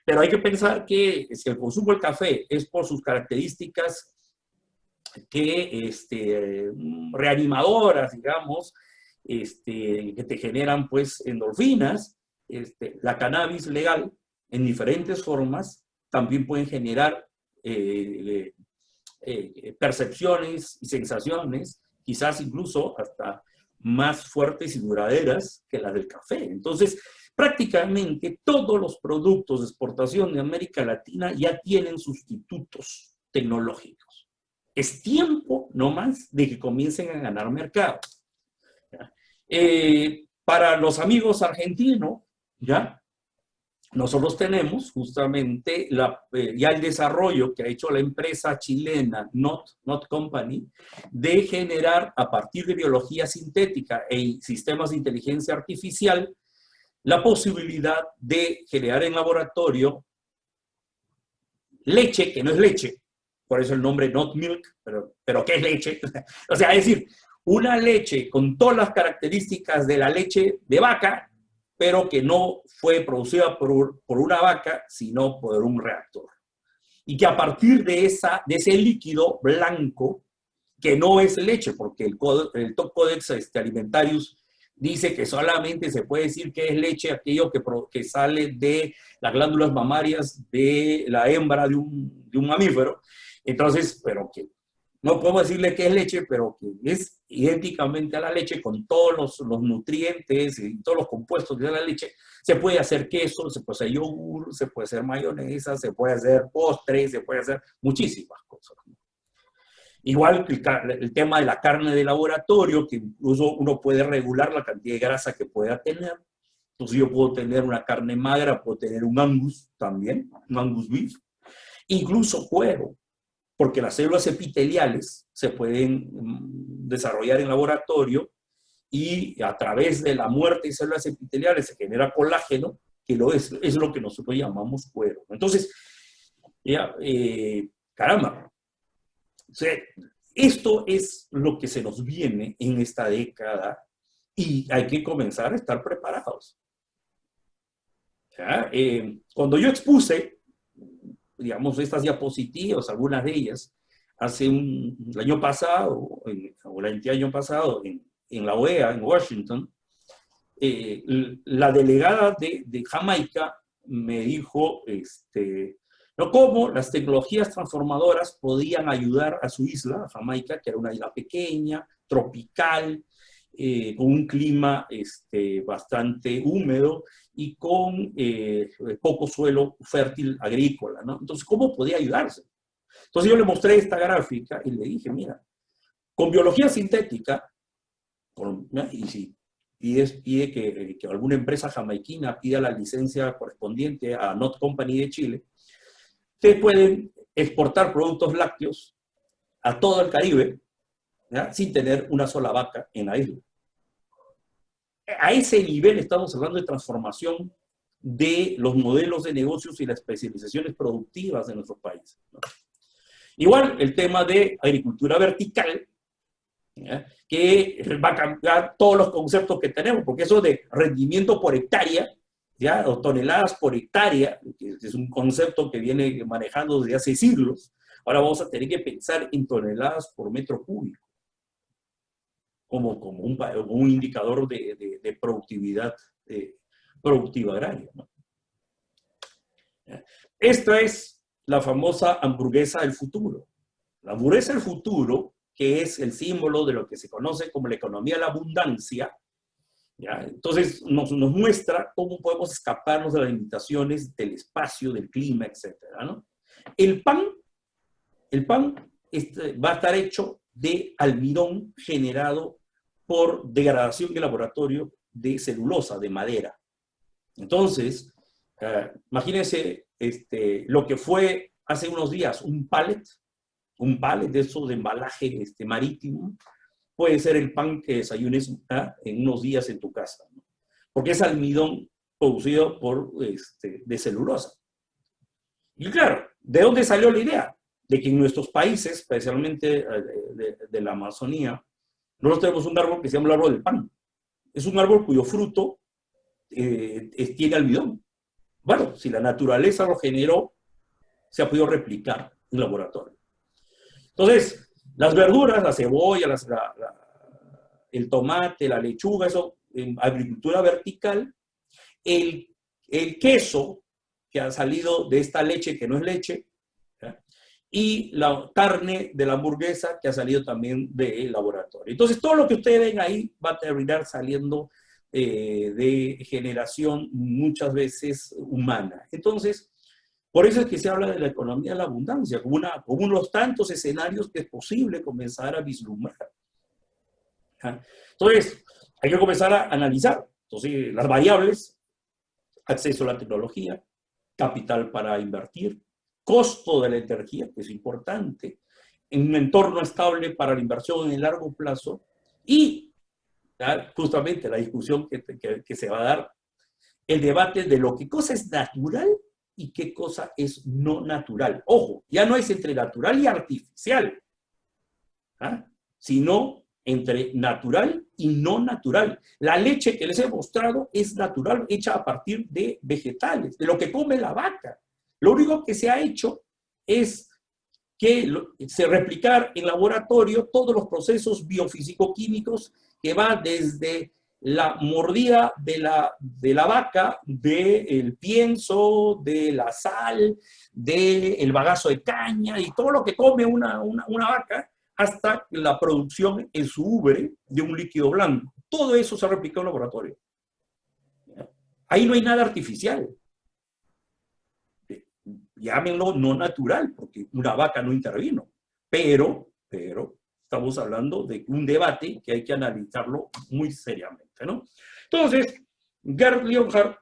B: pero hay que pensar que si el consumo del café es por sus características reanimadoras, digamos, que te generan pues endorfinas, la cannabis legal en diferentes formas también pueden generar percepciones y sensaciones, quizás incluso hasta más fuertes y duraderas que las del café. Entonces, prácticamente todos los productos de exportación de América Latina ya tienen sustitutos tecnológicos. Es tiempo nomás de que comiencen a ganar mercado. Para los amigos argentinos, ¿ya? Nosotros tenemos justamente ya el desarrollo que ha hecho la empresa chilena Not Company de generar a partir de biología sintética y sistemas de inteligencia artificial la posibilidad de generar en laboratorio leche, que no es leche, por eso el nombre Not Milk, pero ¿qué es leche? O sea, es decir, una leche con todas las características de la leche de vaca, pero que no fue producida por una vaca, sino por un reactor. Y que a partir de ese líquido blanco, que no es leche, porque el Top Codex Alimentarius dice que solamente se puede decir que es leche aquello que sale de las glándulas mamarias de la hembra de un mamífero. Entonces, pero que no podemos decirle que es leche, pero que es idénticamente a la leche, con todos los nutrientes y todos los compuestos de la leche. Se puede hacer queso, se puede hacer yogur, se puede hacer mayonesa, se puede hacer postre, se puede hacer muchísimas cosas. Igual que el tema de la carne de laboratorio, que incluso uno puede regular la cantidad de grasa que pueda tener. Entonces yo puedo tener una carne magra, puedo tener un Angus también, un Angus beef, incluso cuero, porque las células epiteliales se pueden desarrollar en laboratorio y a través de la muerte de células epiteliales se genera colágeno, que es lo que nosotros llamamos cuero. Entonces, caramba, o sea, esto es lo que se nos viene en esta década y hay que comenzar a estar preparados. Cuando yo expuse, digamos, estas diapositivas, algunas de ellas, el año pasado, o el año pasado, en la OEA, en Washington, la delegada de Jamaica me dijo cómo las tecnologías transformadoras podían ayudar a su isla, a Jamaica, que era una isla pequeña, tropical, con un clima bastante húmedo y con poco suelo fértil agrícola, ¿no? Entonces, ¿cómo podía ayudarse? Entonces yo le mostré esta gráfica y le dije, mira, con biología sintética, y si pide que alguna empresa jamaiquina pida la licencia correspondiente a Not Company de Chile, ustedes pueden exportar productos lácteos a todo el Caribe, ¿ya? Sin tener una sola vaca en la isla. A ese nivel estamos hablando de transformación de los modelos de negocios y las especializaciones productivas de nuestro país, ¿no? Igual el tema de agricultura vertical, ¿ya? Que va a cambiar todos los conceptos que tenemos, porque eso de rendimiento por hectárea, ¿ya? O toneladas por hectárea, que es un concepto que viene manejando desde hace siglos, ahora vamos a tener que pensar en toneladas por metro cúbico, como un indicador de productividad productiva agraria, ¿no? Esta es la famosa hamburguesa del futuro. La pobreza del futuro, que es el símbolo de lo que se conoce como la economía de la abundancia, ¿ya? Entonces nos muestra cómo podemos escaparnos de las limitaciones del espacio, del clima, etc., ¿no? El pan va a estar hecho de almidón generado por degradación en laboratorio de celulosa, de madera. Entonces, imagínense lo que fue hace unos días un pallet de esos de embalaje marítimo, puede ser el pan que desayunes en unos días en tu casa, ¿no? Porque es almidón producido de celulosa. Y claro, ¿de dónde salió la idea? De que en nuestros países, especialmente de la Amazonía, nosotros tenemos un árbol que se llama el árbol del pan. Es un árbol cuyo fruto tiene almidón. Bueno, si la naturaleza lo generó, se ha podido replicar en laboratorio. Entonces, las verduras, la cebolla, el tomate, la lechuga, eso en agricultura vertical, el queso que ha salido de esta leche que no es leche, ¿ya? Y la carne de la hamburguesa que ha salido también del laboratorio. Entonces, todo lo que ustedes ven ahí va a terminar saliendo de generación muchas veces humana. Entonces, por eso es que se habla de la economía de la abundancia, como uno de los tantos escenarios que es posible comenzar a vislumbrar. ¿Ja? Entonces, hay que comenzar a analizar. Entonces, las variables: acceso a la tecnología, capital para invertir, costo de la energía, que es importante, en un entorno estable para la inversión en el largo plazo, y justamente la discusión que se va a dar, el debate de lo que cosa es natural y qué cosa es no natural. Ojo, ya no es entre natural y artificial, sino entre natural y no natural. La leche que les he mostrado es natural, hecha a partir de vegetales, de lo que come la vaca. Lo único que se ha hecho es que se replicar en laboratorio todos los procesos biofísico-químicos que va desde la mordida de la vaca, del pienso, de la sal, del bagazo de caña y todo lo que come una vaca, hasta la producción en su ubre de un líquido blanco. Todo eso se ha replicado en laboratorio. Ahí no hay nada artificial. Llámenlo no natural, porque una vaca no intervino. Pero estamos hablando de un debate que hay que analizarlo muy seriamente, ¿no? Entonces, Gerd Leonhard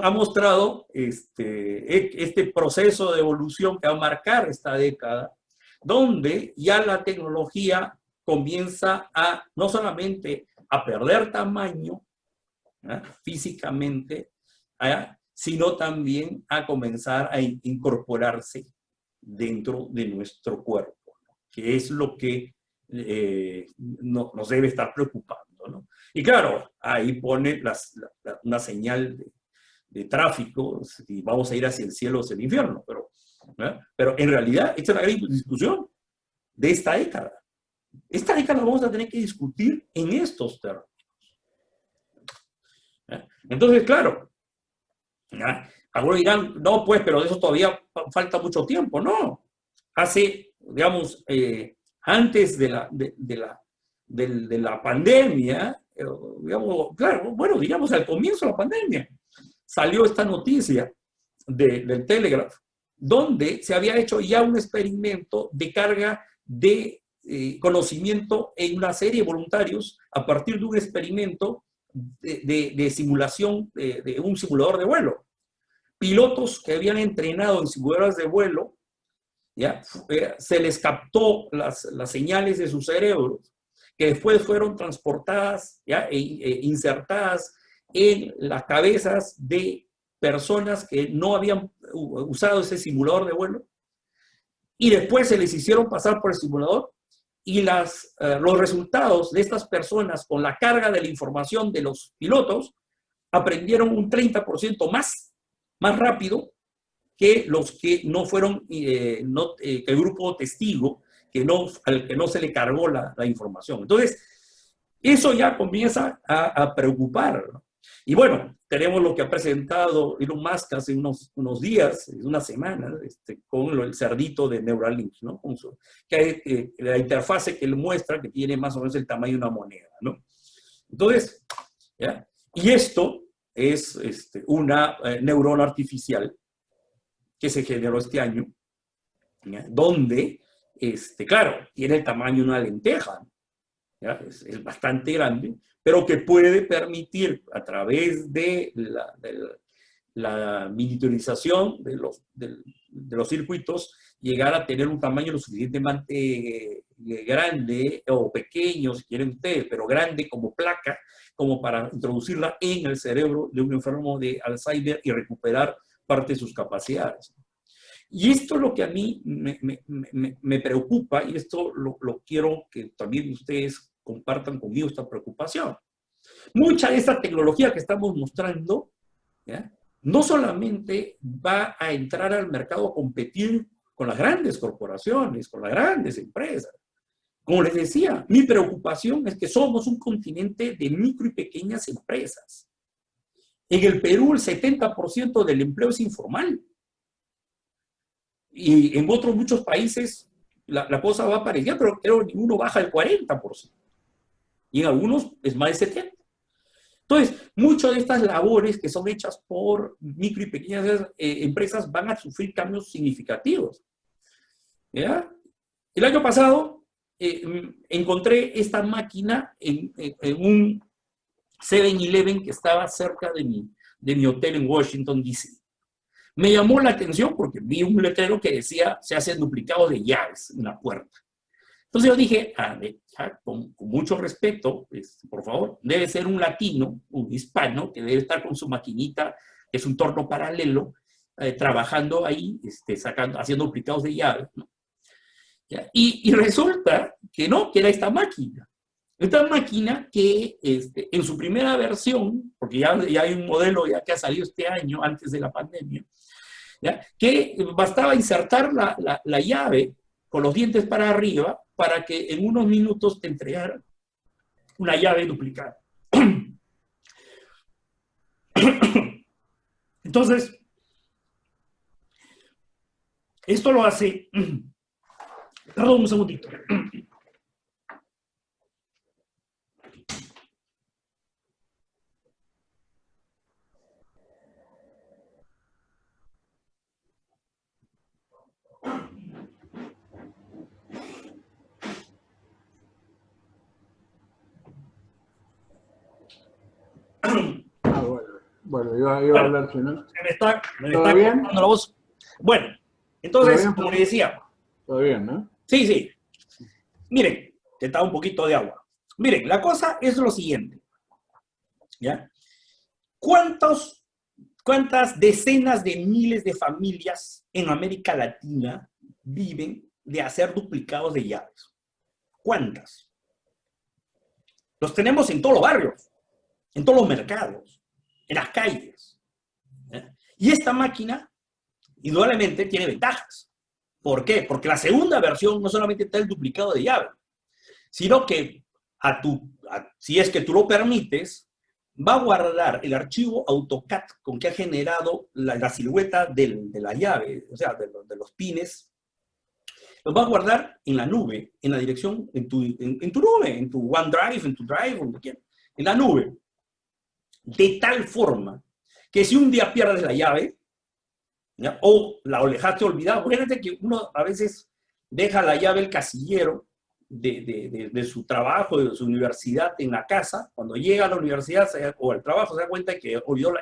B: ha mostrado este proceso de evolución que va a marcar esta década, donde ya la tecnología comienza a no solamente a perder tamaño físicamente, sino también a comenzar a incorporarse dentro de nuestro cuerpo, ¿no? Que es lo que nos debe estar preocupando, ¿no? Y claro, ahí pone una señal de tráfico, si vamos a ir hacia el cielo o hacia el infierno, pero en realidad esta es la gran discusión de esta década. Esta década vamos a tener que discutir en estos términos. Entonces, claro, algunos dirán, no, pues, pero de eso todavía falta mucho tiempo. No, hace, digamos, antes de la pandemia, digamos, claro, bueno, digamos, al comienzo de la pandemia, salió esta noticia del Telegraph, donde se había hecho ya un experimento de carga de conocimiento en una serie de voluntarios a partir de un experimento de simulación, de un simulador de vuelo. Pilotos que habían entrenado en simuladores de vuelo, ¿ya? Se les captó las señales de sus cerebros, que después fueron transportadas, ¿ya? Insertadas en las cabezas de personas que no habían usado ese simulador de vuelo, y después se les hicieron pasar por el simulador, y los resultados de estas personas con la carga de la información de los pilotos aprendieron un 30% más rápido que los que no fueron, que el grupo testigo, al que no se le cargó la información. Entonces, eso ya comienza a preocupar, ¿no? Y bueno, tenemos lo que ha presentado Elon Musk hace unos días, unas semanas, con el cerdito de Neuralink, ¿no? La interfase que él muestra que tiene más o menos el tamaño de una moneda, ¿no? Entonces, ¿ya? Y esto es una neurona artificial que se generó este año, ¿ya? Donde, claro, tiene el tamaño de una lenteja, ¿ya? Es bastante grande, pero que puede permitir a través de la miniaturización de los circuitos llegar a tener un tamaño lo suficientemente grande o pequeño, si quieren ustedes, pero grande como placa, como para introducirla en el cerebro de un enfermo de Alzheimer y recuperar parte de sus capacidades. Y esto es lo que a mí me preocupa, y esto lo quiero que también ustedes compartan conmigo esta preocupación. Mucha de esta tecnología que estamos mostrando, ¿ya?, no solamente va a entrar al mercado a competir con las grandes corporaciones, con las grandes empresas. Como les decía, mi preocupación es que somos un continente de micro y pequeñas empresas. En el Perú el 70% del empleo es informal. Y en otros muchos países la cosa va parecida, pero creo que ninguno baja el 40%. Y en algunos es más del 70%. Entonces, muchas de estas labores que son hechas por micro y pequeñas empresas van a sufrir cambios significativos. ¿Ya? El año pasado encontré esta máquina en un 7-Eleven que estaba cerca de mi hotel en Washington, D.C. Me llamó la atención porque vi un letrero que decía se hacen duplicados de llaves en la puerta. Entonces yo dije, con mucho respeto, por favor, debe ser un latino, un hispano, que debe estar con su maquinita, que es un torno paralelo, trabajando ahí, haciendo duplicados de llaves, ¿no? Y resulta que no, que era esta máquina. Esta máquina que en su primera versión, porque ya hay un modelo ya que ha salido este año, antes de la pandemia, ¿ya?, que bastaba insertar la llave con los dientes para arriba para que en unos minutos te entregara una llave duplicada. Entonces, esto lo hace... Perdón, un segundito.
A: Bueno, iba a hablar, si no.
B: Me está
A: ¿Todo bien?
B: cortando la voz. Bueno, entonces, como le decía.
A: Todo bien, ¿no?
B: Sí, sí. Miren, que está un poquito de agua. Miren, la cosa es lo siguiente. ¿Ya? ¿Cuántas decenas de miles de familias en América Latina viven de hacer duplicados de llaves? ¿Cuántas? Los tenemos en todos los barrios, en todos los mercados, en las calles. ¿Eh? Y esta máquina, indudablemente, tiene ventajas. ¿Por qué? Porque la segunda versión no solamente está el duplicado de llave, sino que si es que tú lo permites, va a guardar el archivo AutoCAD con que ha generado la silueta de la llave, o sea, de los pines. Los va a guardar en la nube, en la dirección, en tu nube, en tu OneDrive, en tu Drive, en la nube. De tal forma que si un día pierdes la llave, ¿ya?, o la dejaste olvidada, fíjate que uno a veces deja la llave el casillero de su trabajo, de su universidad en la casa. Cuando llega a la universidad o al trabajo se da cuenta de que olvidó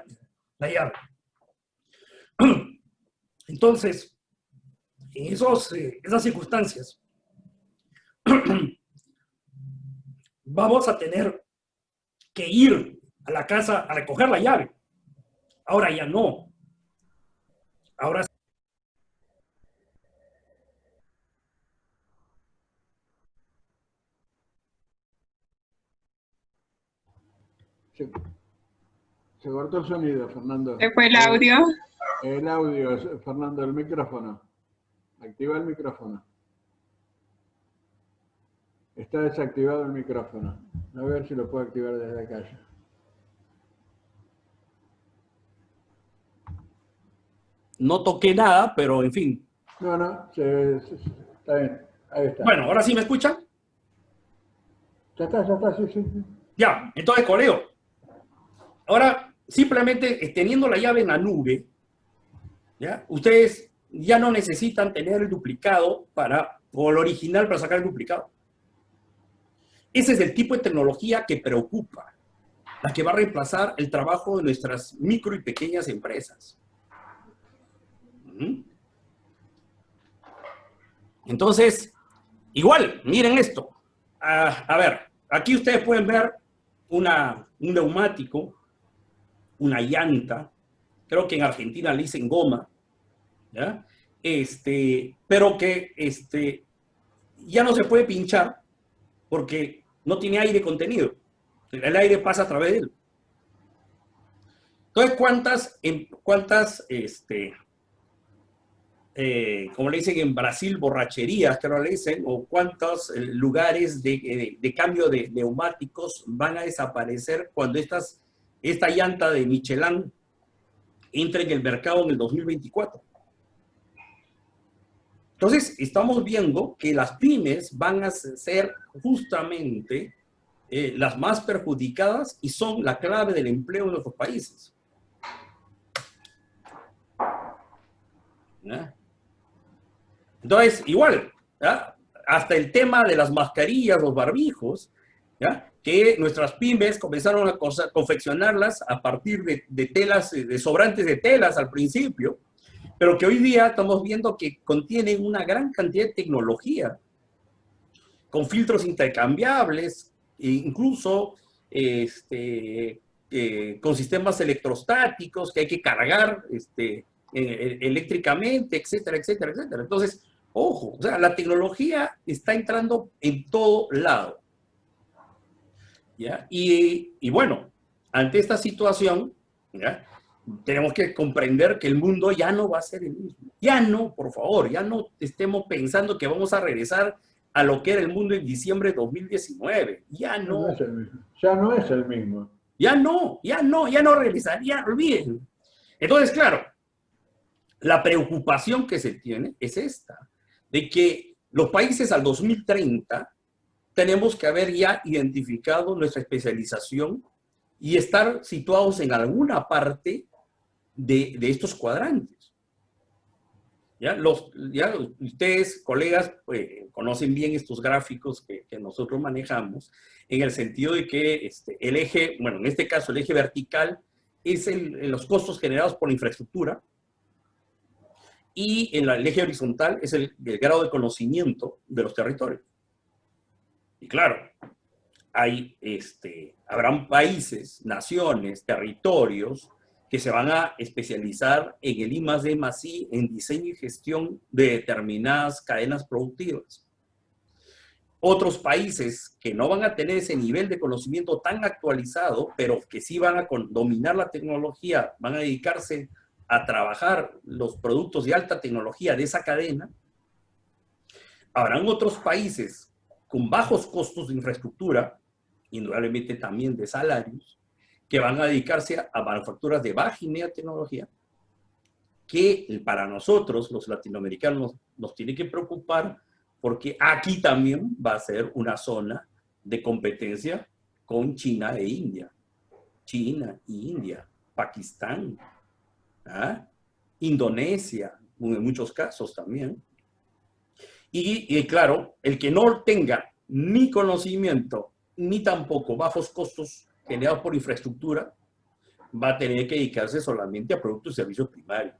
B: la llave. Entonces, en esas circunstancias, vamos a tener que ir a la casa a recoger la llave. Ahora ya no. Ahora
A: se cortó el sonido, Fernando.
D: ¿Se fue el audio?
A: El audio, Fernando, el micrófono. Activa el micrófono. Está desactivado el micrófono. A ver si lo puedo activar desde acá.
B: No toqué nada, pero en fin.
A: No, no, está bien. Ahí está.
B: Bueno, ahora sí me escuchan.
A: Ya está, sí, sí, sí.
B: Ya, entonces, colega, ahora simplemente teniendo la llave en la nube, ¿ya? Ustedes ya no necesitan tener el duplicado o el original para sacar el duplicado. Ese es el tipo de tecnología que preocupa, la que va a reemplazar el trabajo de nuestras micro y pequeñas empresas. Entonces, igual, miren esto. A ver, aquí ustedes pueden ver un neumático, una llanta, creo que en Argentina le dicen goma, ¿ya? Pero que ya no se puede pinchar porque no tiene aire contenido. El aire pasa a través de él. Entonces, ¿cuántas como le dicen en Brasil, borracherías, que no le dicen, o cuántos lugares de cambio de neumáticos van a desaparecer cuando esta llanta de Michelin entre en el mercado en el 2024? Entonces, estamos viendo que las pymes van a ser justamente las más perjudicadas y son la clave del empleo en nuestros países. ¿Ya? Entonces, igual, ¿ya? Hasta el tema de las mascarillas, los barbijos, ¿ya? Que nuestras pymes comenzaron a confeccionarlas a partir de telas, de sobrantes de telas al principio, pero que hoy día estamos viendo que contienen una gran cantidad de tecnología, con filtros intercambiables, e incluso con sistemas electrostáticos que hay que cargar eléctricamente, etcétera, etcétera, etcétera. Entonces, ojo, o sea, la tecnología está entrando en todo lado. ¿Ya? Y bueno, ante esta situación, ¿ya? Tenemos que comprender que el mundo ya no va a ser el mismo. Ya no, por favor, ya no estemos pensando que vamos a regresar a lo que era el mundo en diciembre de 2019. Ya no.
A: No es el mismo. Ya no es el mismo.
B: Ya no regresaría, olviden. Entonces, claro, la preocupación que se tiene es esta, de que los países al 2030 tenemos que haber ya identificado nuestra especialización y estar situados en alguna parte de estos cuadrantes. Ya ustedes, colegas, conocen bien estos gráficos que nosotros manejamos, en el sentido de que el eje, bueno, en este caso el eje vertical es los costos generados por la infraestructura, y en el eje horizontal es el grado de conocimiento de los territorios. Y claro, habrán países, naciones, territorios que se van a especializar en el I+D+I, en diseño y gestión de determinadas cadenas productivas. Otros países que no van a tener ese nivel de conocimiento tan actualizado, pero que sí van a dominar la tecnología, van a dedicarse a trabajar los productos de alta tecnología de esa cadena. Habrán otros países con bajos costos de infraestructura, indudablemente también de salarios, que van a dedicarse a manufacturas de baja y media tecnología, que para nosotros, los latinoamericanos, nos tiene que preocupar porque aquí también va a ser una zona de competencia con China e India. China e India, Pakistán, ¿ah? Indonesia, en muchos casos también. Y claro, el que no tenga ni conocimiento, ni tampoco bajos costos generados por infraestructura, va a tener que dedicarse solamente a productos y servicios primarios.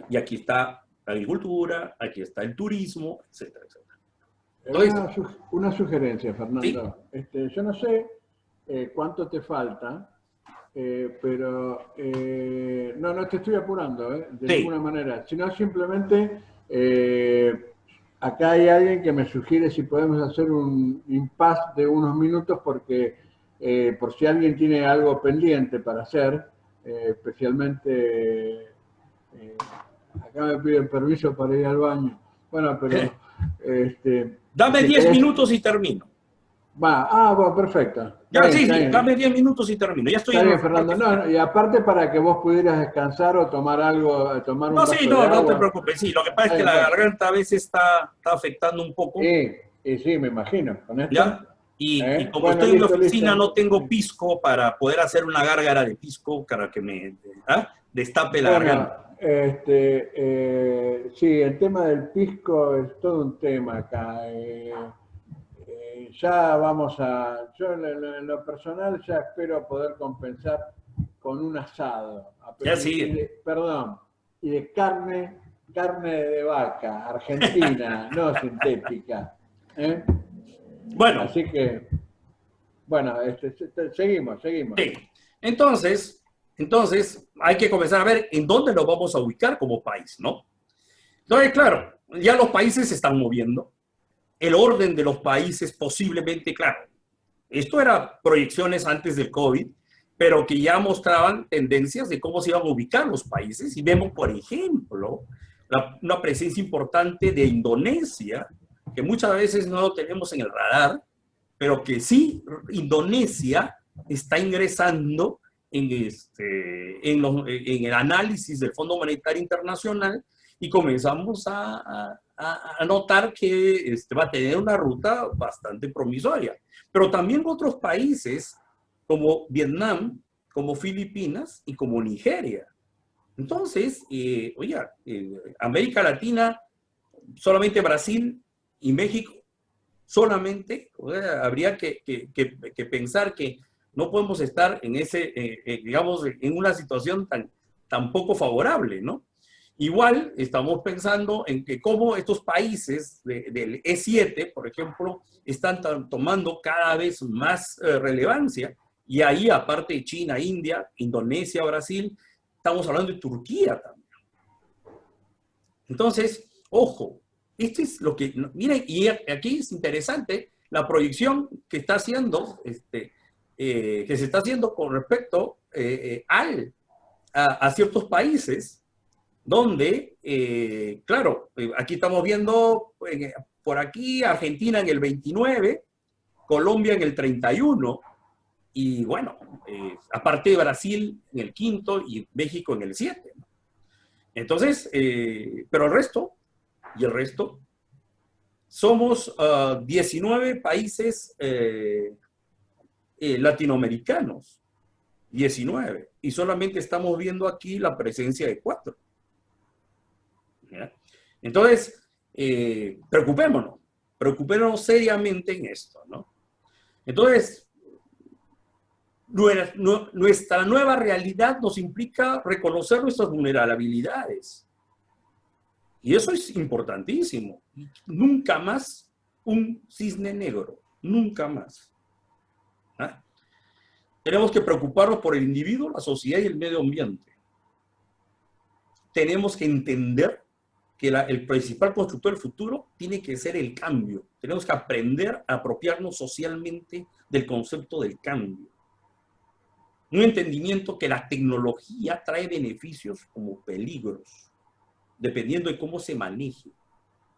B: Y aquí está la agricultura, aquí está el turismo, etcétera, etcétera. Entonces,
A: una sugerencia, Fernando.
B: ¿sí?
A: Yo no sé cuánto te falta, pero no te estoy apurando, de
B: Sí.
A: ninguna manera, sino simplemente acá hay alguien que me sugiere si podemos hacer un impasse de unos minutos porque por si alguien tiene algo pendiente para hacer, especialmente acá me piden permiso para ir al baño. Bueno, pero
B: Dame 10 minutos y termino.
A: Bueno, perfecto.
B: Ya,
A: Está bien,
B: sí,
A: está
B: sí,
A: bien.
B: dame 10 minutos y termino. Ya estoy
A: Está
B: en
A: bien,
B: la parte
A: Fernando.
B: final.
A: No, y aparte para que vos pudieras descansar o tomar algo, tomar un
B: No, sí,
A: vaso de
B: no, no te
A: agua.
B: preocupes. Sí, lo que pasa es
A: Está
B: que
A: bien,
B: la
A: bueno.
B: garganta a veces está afectando un poco,
A: Y sí, me imagino, con
B: ¿ya?
A: esto.
B: Y como
A: Bueno,
B: estoy en mi
A: listo,
B: oficina,
A: listo.
B: no tengo pisco para poder hacer una gárgara de pisco para que me destape la
A: Bueno,
B: garganta.
A: sí, el tema del pisco es todo un tema acá. Ya vamos a, yo en lo personal ya espero poder compensar con un asado,
B: Ya sí.
A: perdón, y de carne de vaca, argentina, no sintética. ¿Eh?
B: Bueno,
A: Así que, bueno, seguimos.
B: sí. Entonces, hay que comenzar a ver en dónde nos vamos a ubicar como país, ¿no? Entonces, claro, ya los países se están moviendo. El orden de los países posiblemente, claro, esto era proyecciones antes del COVID, pero que ya mostraban tendencias de cómo se iban a ubicar los países. Y vemos, por ejemplo, una presencia importante de Indonesia, que muchas veces no lo tenemos en el radar, pero que sí, Indonesia está ingresando en el análisis del Fondo Monetario Internacional y comenzamos a notar que va a tener una ruta bastante promisoria. Pero también otros países como Vietnam, como Filipinas y como Nigeria. Entonces, América Latina, solamente Brasil y México, solamente habría que pensar que no podemos estar en digamos, en una situación tan poco favorable, ¿no? Igual estamos pensando en que cómo estos países del E7, por ejemplo, están tomando cada vez más relevancia. Y ahí, aparte de China, India, Indonesia, Brasil, estamos hablando de Turquía también. Entonces, ojo, esto es lo que, miren, y aquí es interesante la proyección que está haciendo, que se está haciendo con respecto a ciertos países donde, claro, aquí estamos viendo por aquí Argentina en el 29, Colombia en el 31, y bueno, aparte de Brasil en el quinto y México en el 7. Entonces, pero el resto, somos 19 países latinoamericanos, 19, y solamente estamos viendo aquí la presencia de 4. ¿Ya? Entonces, preocupémonos seriamente en esto, ¿no? Entonces, nuestra nueva realidad nos implica reconocer nuestras vulnerabilidades. Y eso es importantísimo. Nunca más un cisne negro. Nunca más. ¿Ah? Tenemos que preocuparnos por el individuo, la sociedad y el medio ambiente. Tenemos que entender que el principal constructor del futuro tiene que ser el cambio. Tenemos que aprender a apropiarnos socialmente del concepto del cambio. Un entendimiento que la tecnología trae beneficios como peligros, dependiendo de cómo se maneje.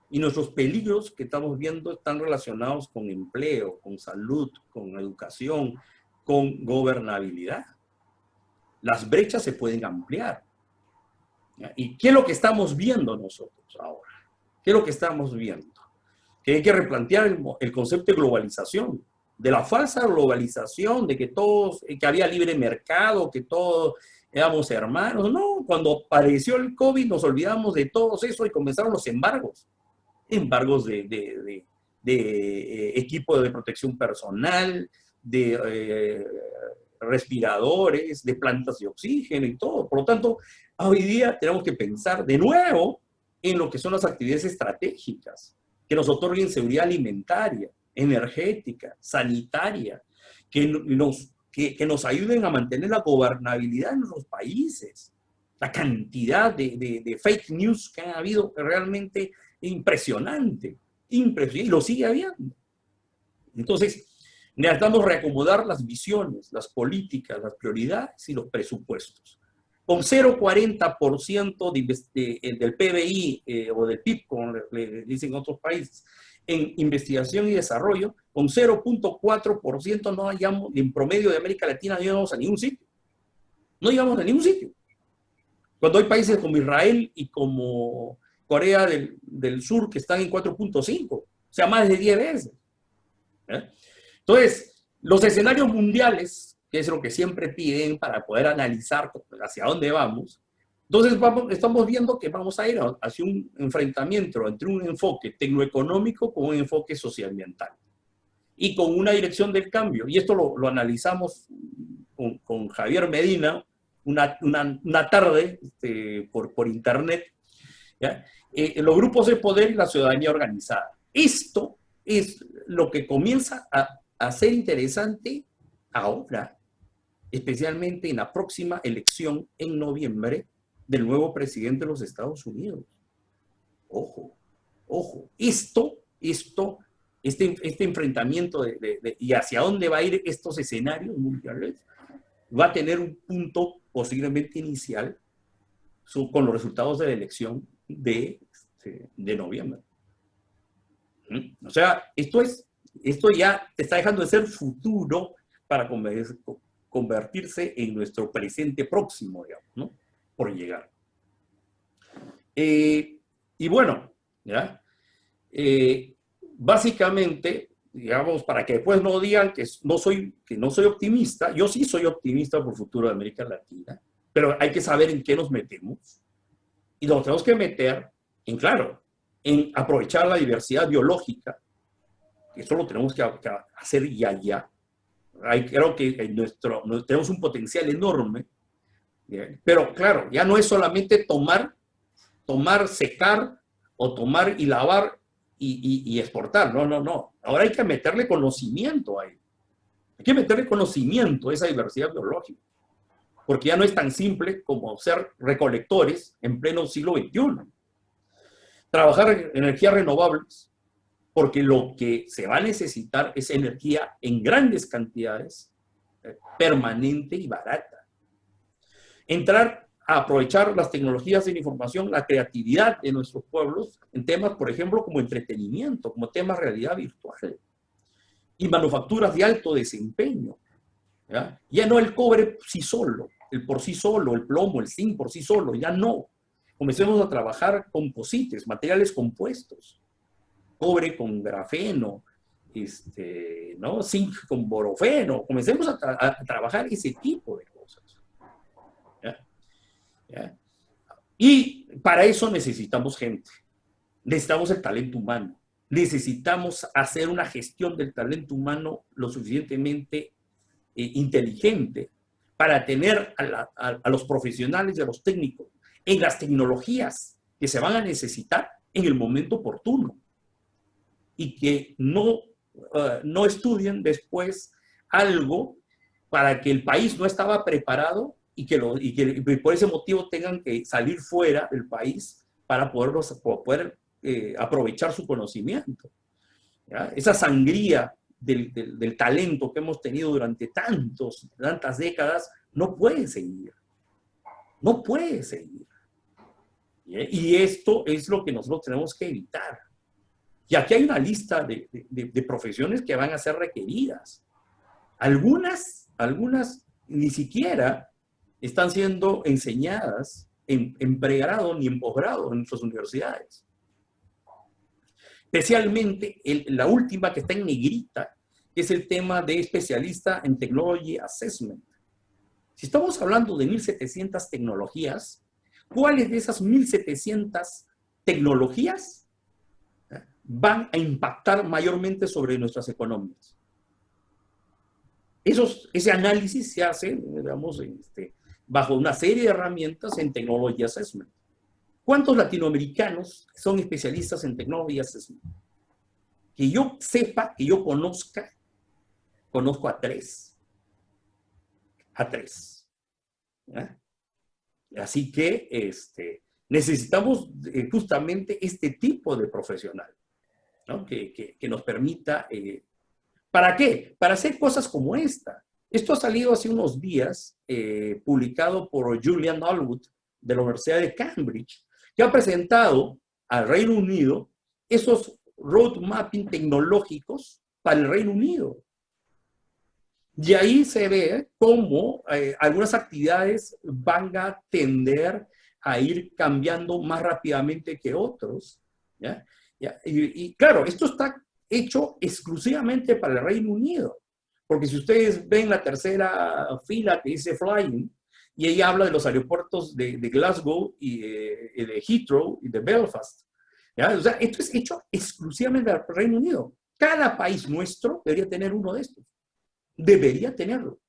B: Y nuestros peligros que estamos viendo están relacionados con empleo, con salud, con educación, con gobernabilidad. Las brechas se pueden ampliar. ¿Y qué es lo que estamos viendo nosotros ahora? ¿Qué es lo que estamos viendo? Que hay que replantear el concepto de globalización, de la falsa globalización, de que todos, que había libre mercado, que todos éramos hermanos. No, cuando apareció el COVID nos olvidamos de todo eso y comenzaron los embargos de equipo de protección personal, de respiradores, de plantas de oxígeno y todo. Por lo tanto, hoy día tenemos que pensar de nuevo en lo que son las actividades estratégicas que nos otorguen seguridad alimentaria, energética, sanitaria, que nos ayuden a mantener la gobernabilidad en nuestros países. La cantidad de fake news que ha habido realmente impresionante, y lo sigue habiendo. Entonces, necesitamos reacomodar las visiones, las políticas, las prioridades y los presupuestos. Con 0,40% del PBI o del PIB, como le dicen en otros países, en investigación y desarrollo, con 0.4% no hallamos, en promedio de América Latina no llegamos a ningún sitio. No llegamos a ningún sitio. Cuando hay países como Israel y como Corea del Sur que están en 4.5, o sea, más de 10 veces. Entonces, los escenarios mundiales, que es lo que siempre piden para poder analizar hacia dónde vamos, entonces estamos viendo que vamos a ir hacia un enfrentamiento entre un enfoque tecnoeconómico con un enfoque socioambiental y con una dirección del cambio. Y esto lo analizamos con Javier Medina una tarde por internet, ¿ya? Los grupos de poder y la ciudadanía organizada. Esto es lo que comienza a ser interesante ahora, especialmente en la próxima elección en noviembre del nuevo presidente de los Estados Unidos. Ojo, ojo, este enfrentamiento y hacia dónde va a ir estos escenarios mundiales va a tener un punto posiblemente inicial con los resultados de la elección de noviembre. O sea, esto ya está dejando de ser futuro para convertirse en nuestro presente próximo, digamos, ¿no? Por llegar. Y bueno, ¿ya? Básicamente, digamos, para que después no digan que no soy optimista, yo sí soy optimista por el futuro de América Latina, pero hay que saber en qué nos metemos. Y nos tenemos que meter en aprovechar la diversidad biológica, que eso lo tenemos que hacer ya. Creo que tenemos un potencial enorme, ¿bien? Pero claro, ya no es solamente tomar, secar, o tomar y lavar y exportar. No. Ahora hay que meterle conocimiento ahí. Hay que meterle conocimiento a esa diversidad biológica. Porque ya no es tan simple como ser recolectores en pleno siglo XXI. Trabajar en energías renovables, porque lo que se va a necesitar es energía en grandes cantidades, permanente y barata. Entrar a aprovechar las tecnologías de la información, la creatividad de nuestros pueblos en temas, por ejemplo, como entretenimiento, como temas de realidad virtual y manufacturas de alto desempeño. Ya no el cobre por sí solo, el plomo, el zinc por sí solo, ya no. Comencemos a trabajar composites, materiales compuestos, cobre con grafeno, ¿no? Zinc con borofeno. Comencemos a trabajar ese tipo de cosas. ¿Ya? Y para eso necesitamos gente, necesitamos el talento humano, necesitamos hacer una gestión del talento humano lo suficientemente inteligente para tener a los profesionales y a los técnicos en las tecnologías que se van a necesitar en el momento oportuno y que no estudien después algo para que el país no estaba preparado y que por ese motivo tengan que salir fuera del país para poder aprovechar su conocimiento. ¿Ya? Esa sangría del talento que hemos tenido durante tantas décadas no puede seguir. No puede seguir. ¿Ya? Y esto es lo que nosotros tenemos que evitar. Y aquí hay una lista de profesiones que van a ser requeridas. Algunas ni siquiera están siendo enseñadas en pregrado ni en posgrado en nuestras universidades. Especialmente la última que está en negrita, que es el tema de especialista en Technology Assessment. Si estamos hablando de 1.700 tecnologías, ¿cuáles de esas 1.700 tecnologías van a impactar mayormente sobre nuestras economías? Ese análisis se hace, digamos, bajo una serie de herramientas en Technology Assessment. ¿Cuántos latinoamericanos son especialistas en Technology Assessment? Que yo sepa, que yo conozco a 3. A 3. ¿Ya? Así que necesitamos justamente este tipo de profesional, ¿no? que nos permita... ¿Para qué? Para hacer cosas como esta. Esto ha salido hace unos días, publicado por Julian Allwood de la Universidad de Cambridge, que ha presentado al Reino Unido esos road mapping tecnológicos para el Reino Unido. Y ahí se ve cómo algunas actividades van a tender a ir cambiando más rápidamente que otros. ¿Ya? Y claro, esto está hecho exclusivamente para el Reino Unido. Porque si ustedes ven la tercera fila que dice Flying, y ella habla de los aeropuertos de Glasgow y de Heathrow y de Belfast. ¿Ya? O sea, esto es hecho exclusivamente para el Reino Unido. Cada país nuestro debería tener uno de estos. Debería tenerlo.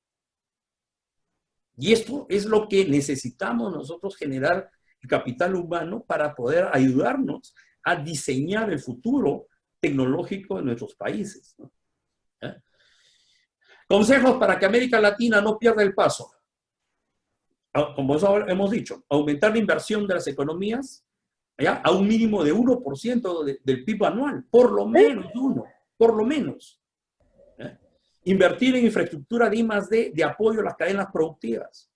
B: Y esto es lo que necesitamos nosotros generar el capital humano para poder ayudarnos a diseñar el futuro tecnológico de nuestros países, ¿no? ¿Eh? Consejos para que América Latina no pierda el paso. Como hemos dicho, aumentar la inversión de las economías, ¿ya?, a un mínimo de 1% del PIB anual, por lo menos uno, por lo menos. ¿Eh? Invertir en infraestructura de I+D de apoyo a las cadenas productivas.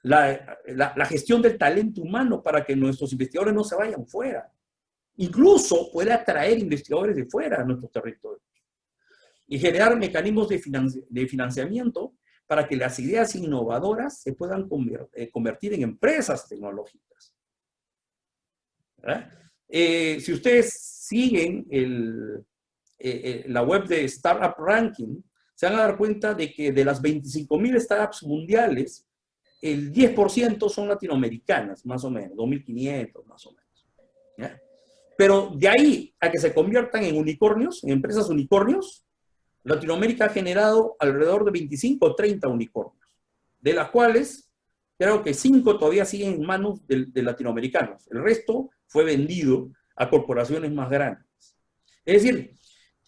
B: La gestión del talento humano para que nuestros investigadores no se vayan fuera. Incluso puede atraer investigadores de fuera a nuestros territorios. Y generar mecanismos de financiamiento para que las ideas innovadoras se puedan convertir en empresas tecnológicas. Si ustedes siguen la web de Startup Ranking, se van a dar cuenta de que de las 25.000 startups mundiales, el 10% son latinoamericanas, más o menos, 2.500 más o menos. ¿Ya? Pero de ahí a que se conviertan en unicornios, en empresas unicornios, Latinoamérica ha generado alrededor de 25 o 30 unicornios, de las cuales creo que 5 todavía siguen en manos de latinoamericanos. El resto fue vendido a corporaciones más grandes. Es decir,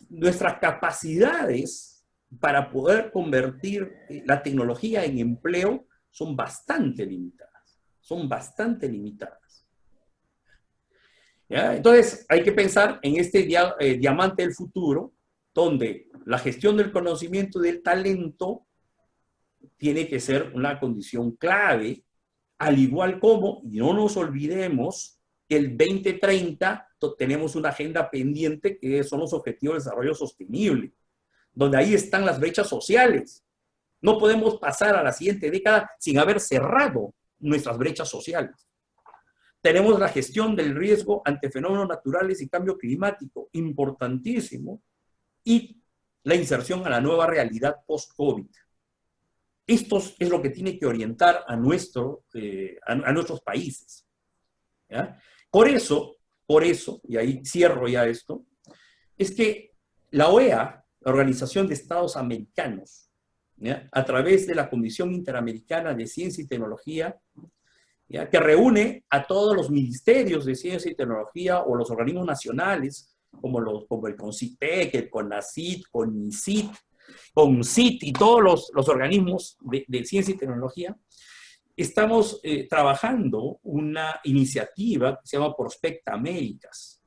B: nuestras capacidades para poder convertir la tecnología en empleo son bastante limitadas. Son bastante limitadas. ¿Ya? Entonces, hay que pensar en este diamante del futuro, donde la gestión del conocimiento y del talento tiene que ser una condición clave, al igual como, y no nos olvidemos, que el 2030 tenemos una agenda pendiente que son los Objetivos de Desarrollo Sostenible, donde ahí están las brechas sociales. No podemos pasar a la siguiente década sin haber cerrado nuestras brechas sociales. Tenemos la gestión del riesgo ante fenómenos naturales y cambio climático, importantísimo, y la inserción a la nueva realidad post-COVID. Esto es lo que tiene que orientar a nuestros países. ¿Ya? Por eso, y ahí cierro ya esto, es que la OEA, la Organización de Estados Americanos, ¿ya?, a través de la Comisión Interamericana de Ciencia y Tecnología, ¿ya?, que reúne a todos los ministerios de ciencia y tecnología o los organismos nacionales, como el CONCITEC, el CONACYT, CONICIT, CONCIT y todos los organismos de ciencia y tecnología, estamos trabajando una iniciativa que se llama Prospecta Américas,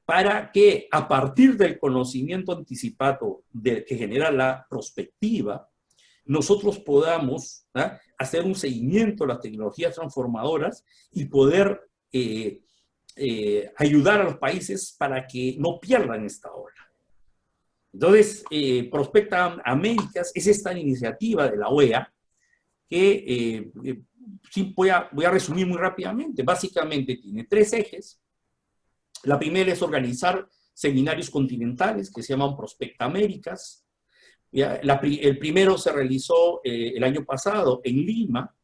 B: para que a partir del conocimiento anticipado que genera la prospectiva, nosotros podamos hacer un seguimiento de las tecnologías transformadoras y poder ayudar a los países para que no pierdan esta ola. Entonces, Prospecta Américas es esta iniciativa de la OEA que sí, voy a resumir muy rápidamente. Básicamente tiene 3 ejes. La primera es organizar seminarios continentales que se llaman Prospecta Américas. El primero se realizó el año pasado en Lima.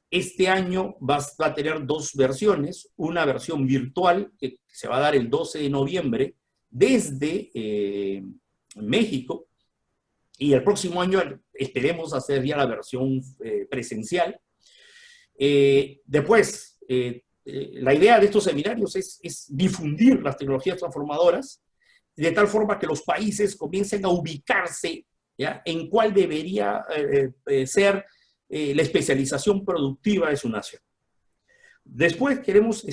B: Este año va a tener 2 versiones, una versión virtual que se va a dar el 12 de noviembre desde México, y el próximo año esperemos hacer ya la versión presencial. Después, la idea de estos seminarios es difundir las tecnologías transformadoras de tal forma que los países comiencen a ubicarse, ¿ya?, en cuál debería ser la especialización productiva de su nación. Después queremos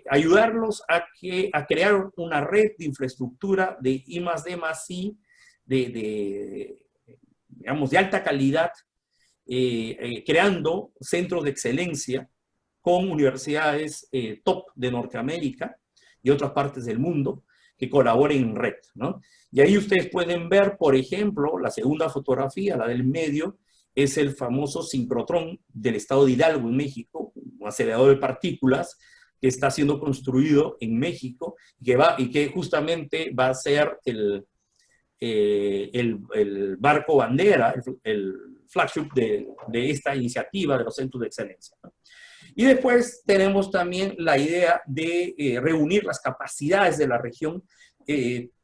B: ayudarlos a crear una red de infraestructura de I+D+I, digamos, de alta calidad, creando centros de excelencia con universidades top de Norteamérica y otras partes del mundo que colaboren en red, ¿no? Y ahí ustedes pueden ver, por ejemplo, la segunda fotografía, la del medio, es el famoso sincrotrón del estado de Hidalgo en México, un acelerador de partículas que está siendo construido en México y que justamente va a ser el barco bandera, el flagship de esta iniciativa de los centros de excelencia, ¿no? Y después tenemos también la idea de reunir las capacidades de la región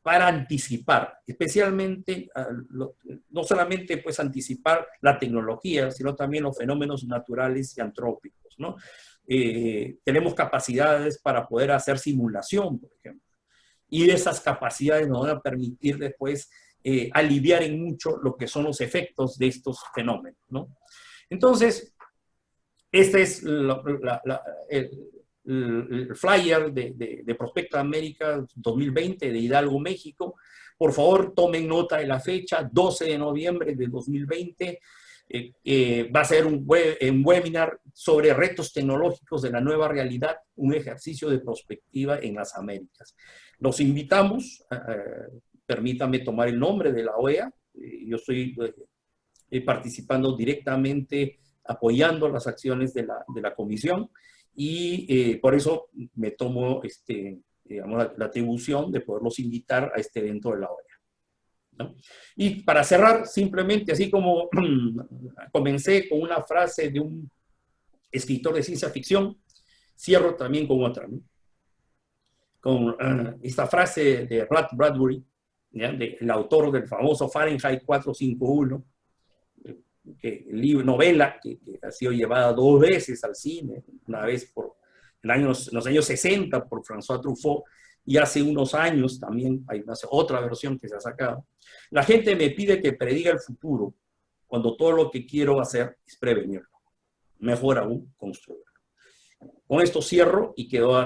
B: para anticipar, especialmente, no solamente pues anticipar la tecnología, sino también los fenómenos naturales y antrópicos, ¿no? Tenemos capacidades para poder hacer simulación, por ejemplo, y esas capacidades nos van a permitir después aliviar en mucho lo que son los efectos de estos fenómenos, ¿no? Entonces, este es el flyer de Prospecta América 2020 de Hidalgo, México. Por favor, tomen nota de la fecha, 12 de noviembre de 2020. Va a ser un webinar sobre retos tecnológicos de la nueva realidad, un ejercicio de prospectiva en las Américas. Los invitamos, permítanme tomar el nombre de la OEA, yo estoy participando directamente, apoyando las acciones de la comisión, y por eso me tomo digamos, la atribución de poderlos invitar a este evento de la OEA, ¿no? Y para cerrar, simplemente, así como comencé con una frase de un escritor de ciencia ficción, cierro también con otra, ¿no? Con esta frase de Ray Bradbury, ¿ya? El autor del famoso Fahrenheit 451, novela que ha sido llevada 2 veces al cine, una vez en los años 60 por François Truffaut, y hace unos años también hay otra versión que se ha sacado. La gente me pide que prediga el futuro cuando todo lo que quiero hacer es prevenirlo. Mejor aún, construirlo. Con esto cierro y quedo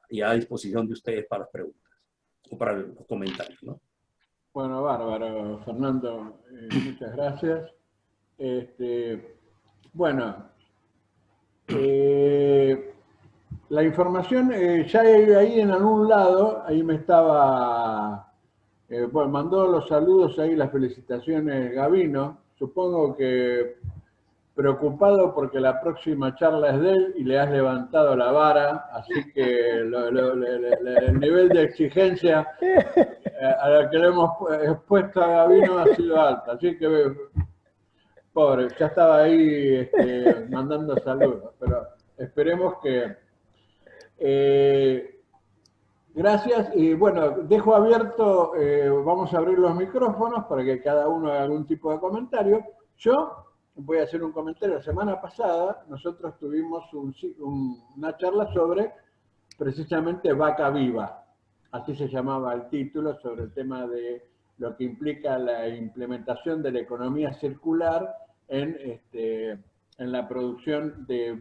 B: ya a disposición de ustedes para las preguntas o para los comentarios, ¿no?
A: Bueno, bárbaro, Fernando. Muchas gracias. Bueno, la información ya ahí en algún lado, ahí me estaba, bueno, mandó los saludos ahí, las felicitaciones Gabino. Supongo que preocupado porque la próxima charla es de él y le has levantado la vara, así que el nivel de exigencia a la que le hemos expuesto a Gabino ha sido alto, así que pobre, ya estaba ahí mandando saludos, pero esperemos que... gracias y bueno, dejo abierto, vamos a abrir los micrófonos para que cada uno haga algún tipo de comentario. Yo voy a hacer un comentario. La semana pasada nosotros tuvimos una charla sobre precisamente vaca viva, así se llamaba el título, sobre el tema de lo que implica la implementación de la economía circular en la producción de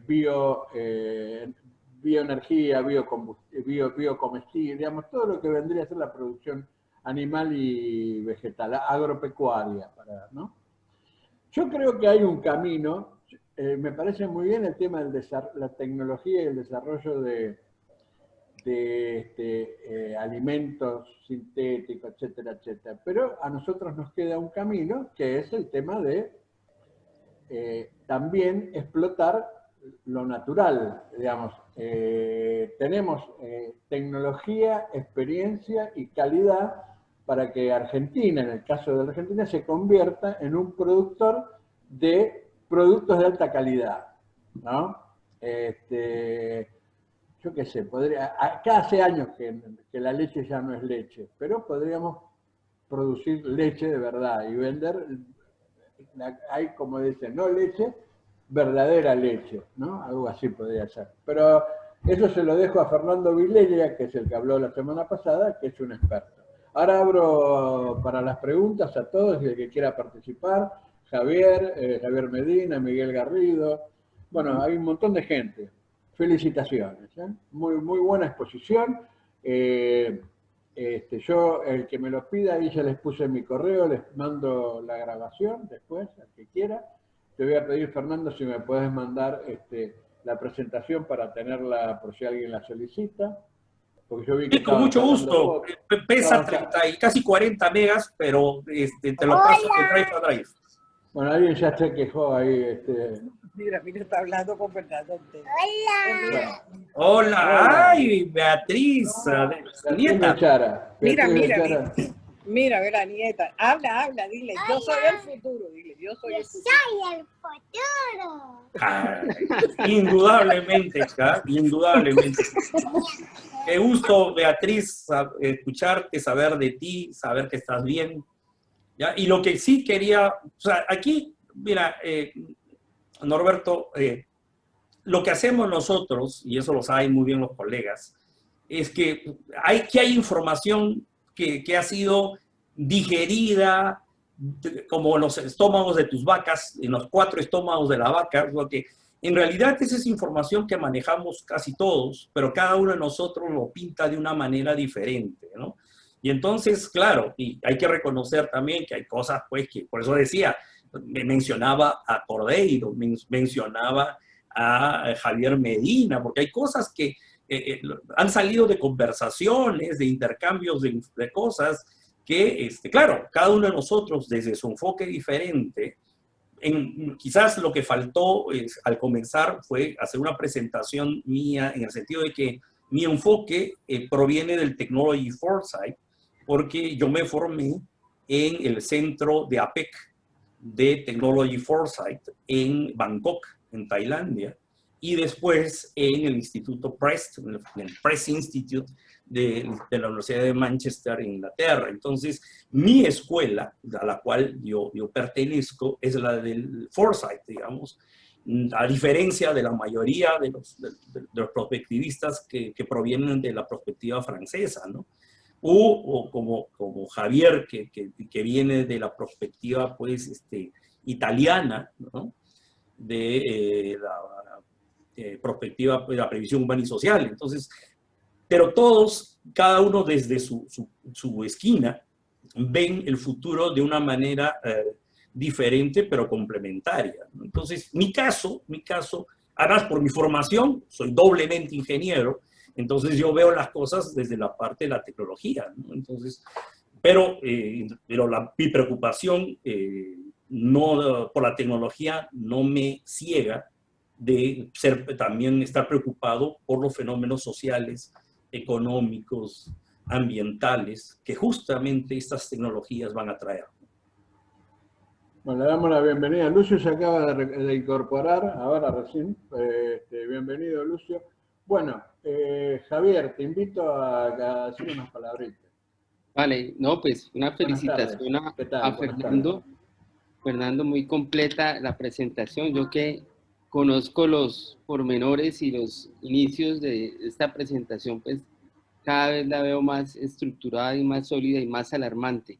A: bioenergía, biocomestible, digamos, todo lo que vendría a ser la producción animal y vegetal, agropecuaria, ¿no? Yo creo que hay un camino, me parece muy bien el tema de la tecnología y el desarrollo de alimentos sintéticos, etcétera, etcétera. Pero a nosotros nos queda un camino que es el tema de también explotar lo natural, digamos. Tenemos tecnología, experiencia y calidad para que Argentina, en el caso de Argentina, se convierta en un productor de productos de alta calidad, ¿no? Yo qué sé, acá hace años que la leche ya no es leche, pero podríamos producir leche de verdad y vender, hay como dicen, no leche, verdadera leche, ¿no? Algo así podría ser. Pero eso se lo dejo a Fernando Vilella, que es el que habló la semana pasada, que es un experto. Ahora abro para las preguntas a todos, el que quiera participar, Javier Medina, Miguel Garrido, bueno, hay un montón de gente. Felicitaciones, ¿eh? Muy buena exposición. Yo, el que me lo pida, ahí ya les puse mi correo, les mando la grabación después, al que quiera. Te voy a pedir, Fernando, si me puedes mandar la presentación para tenerla por si alguien la solicita. Porque yo vi que
B: Sí, con mucho
A: estaban sacando
B: gusto.
A: fotos.
B: Pesa
A: Estaban
B: 30 y casi 40 megas, pero te lo paso de drive a drive.
A: Bueno, alguien ya se quejó ahí.
D: Mira, está hablando con Fernando Ortega.
A: Bueno,
B: Hola,
A: hola.
B: ay, Beatriz,
A: Beatriz
B: nieta.
A: Bechara.
D: Mira,
A: Beatriz
D: mira,
A: Bechara.
D: mira, ve la nieta. Habla, dile. Yo soy el futuro, dile. Yo soy el futuro.
B: Ay, indudablemente, indudablemente. Qué gusto, Beatriz, escucharte, saber de ti, saber que estás bien. ¿Ya? Y lo que sí quería, o sea, aquí, mira, Norberto, lo que hacemos nosotros, y eso lo saben muy bien los colegas, es que hay información que ha sido digerida como los estómagos de tus vacas, en los 4 estómagos de la vaca, porque en realidad esa es información que manejamos casi todos, pero cada uno de nosotros lo pinta de una manera diferente, ¿no? Y entonces, claro, y hay que reconocer también que hay cosas, pues, que por eso decía, me mencionaba a Cordeiro, mencionaba a Javier Medina, porque hay cosas que han salido de conversaciones, de intercambios de cosas que, claro, cada uno de nosotros desde su enfoque diferente, quizás lo que faltó al comenzar fue hacer una presentación mía en el sentido de que mi enfoque proviene del Technology Foresight, porque yo me formé en el centro de APEC de Technology Foresight en Bangkok, en Tailandia, y después en el Instituto Prest, en el Press Institute de la Universidad de Manchester, en Inglaterra. Entonces, mi escuela, a la cual yo pertenezco, es la del Foresight, digamos, a diferencia de la mayoría de los prospectivistas que provienen de la perspectiva francesa, ¿no? O como Javier, que viene de la perspectiva, pues, italiana, ¿no? De la perspectiva de la previsión humana y social. Entonces, pero todos, cada uno desde su esquina, ven el futuro de una manera diferente, pero complementaria. Entonces, mi caso, además por mi formación, soy doblemente ingeniero, entonces yo veo las cosas desde la parte de la tecnología, ¿no? Entonces, pero mi preocupación no, por la tecnología no me ciega de también estar preocupado por los fenómenos sociales, económicos, ambientales, que justamente estas tecnologías van a traer.
A: Bueno, le damos la bienvenida. Lucio se acaba de incorporar, ahora recién. Bienvenido, Lucio. Bueno, Javier, te invito a decir unas palabritas.
E: Vale, no, pues una felicitación
A: ¿Qué tal?
E: a Fernando. Fernando, muy completa la presentación. Yo que conozco los pormenores y los inicios de esta presentación, pues cada vez la veo más estructurada y más sólida y más alarmante.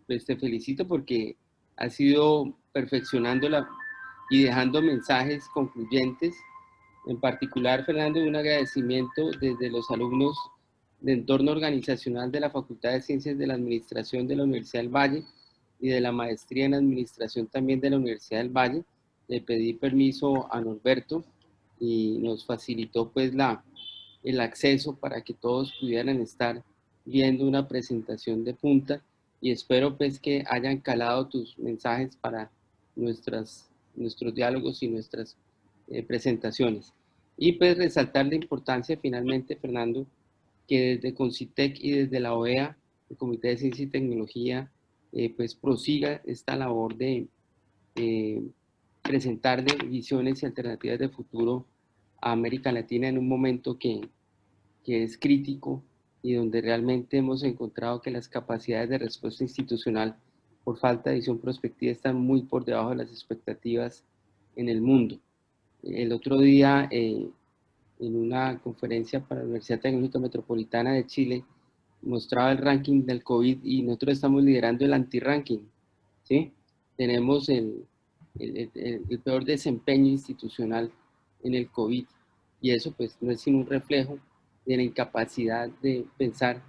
E: Pues te felicito porque has ido perfeccionándola y dejando mensajes concluyentes. En particular, Fernando, un agradecimiento desde los alumnos de entorno organizacional de la Facultad de Ciencias de la Administración de la Universidad del Valle y de la Maestría en Administración también de la Universidad del Valle. Le pedí permiso a Norberto y nos facilitó pues el acceso para que todos pudieran estar viendo una presentación de punta y espero pues que hayan calado tus mensajes para nuestros diálogos y nuestras presentaciones. Y pues resaltar la importancia finalmente, Fernando, que desde Concitec y desde la OEA, el Comité de Ciencia y Tecnología, pues prosiga esta labor de presentarle visiones y alternativas de futuro a América Latina en un momento que es crítico y donde realmente hemos encontrado que las capacidades de respuesta institucional por falta de visión prospectiva están muy por debajo de las expectativas en el mundo. El otro día, en una conferencia para la Universidad Tecnológica Metropolitana de Chile, mostraba el ranking del COVID y nosotros estamos liderando el anti-ranking, ¿sí? Tenemos el peor desempeño institucional en el COVID y eso pues no es sino un reflejo de la incapacidad de pensar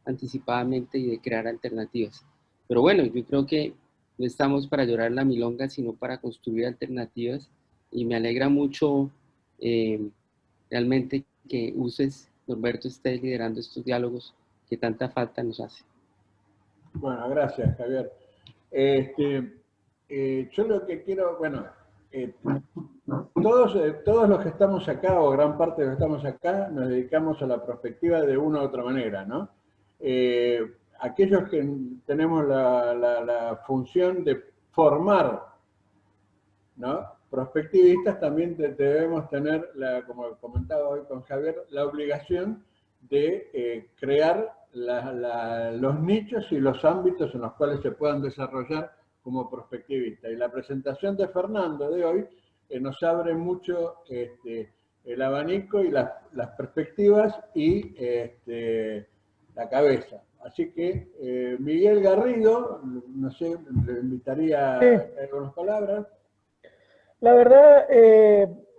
E: anticipadamente y de crear alternativas. Pero bueno, yo creo que no estamos para llorar la milonga, sino para construir alternativas y me alegra mucho realmente que uses Norberto esté liderando estos diálogos que tanta falta nos hace.
A: Bueno, gracias, Javier. Yo lo que quiero, bueno, todos los que estamos acá, o gran parte de los que estamos acá, nos dedicamos a la prospectiva de una u otra manera, ¿no? Aquellos que tenemos la función de formar, ¿no?, prospectivistas, también debemos tener, como comentaba hoy con Javier, la obligación de crear los nichos y los ámbitos en los cuales se puedan desarrollar como prospectivistas. Y la presentación de Fernando de hoy nos abre mucho el abanico y las perspectivas y la cabeza. Así que Miguel Garrido, no sé, le invitaría a algunas palabras.
F: La verdad,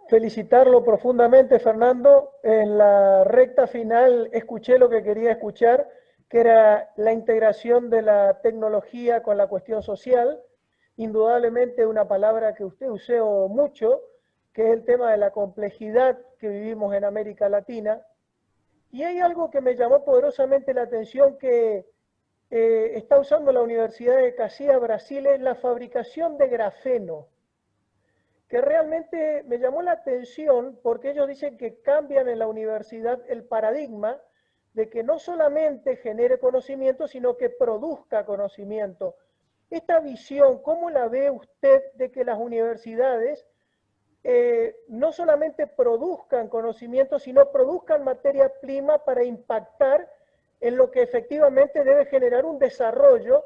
F: felicitarlo profundamente, Fernando. En la recta final escuché lo que quería escuchar, que era la integración de la tecnología con la cuestión social. Indudablemente una palabra que usted usó mucho, que es el tema de la complejidad que vivimos en América Latina. Y hay algo que me llamó poderosamente la atención que está usando la Universidad de Caxias, Brasil, es la fabricación de grafeno, que realmente me llamó la atención porque ellos dicen que cambian en la universidad el paradigma de que no solamente genere conocimiento, sino que produzca conocimiento. Esta visión, ¿cómo la ve usted de que las universidades no solamente produzcan conocimiento, sino produzcan materia prima para impactar en lo que efectivamente debe generar un desarrollo,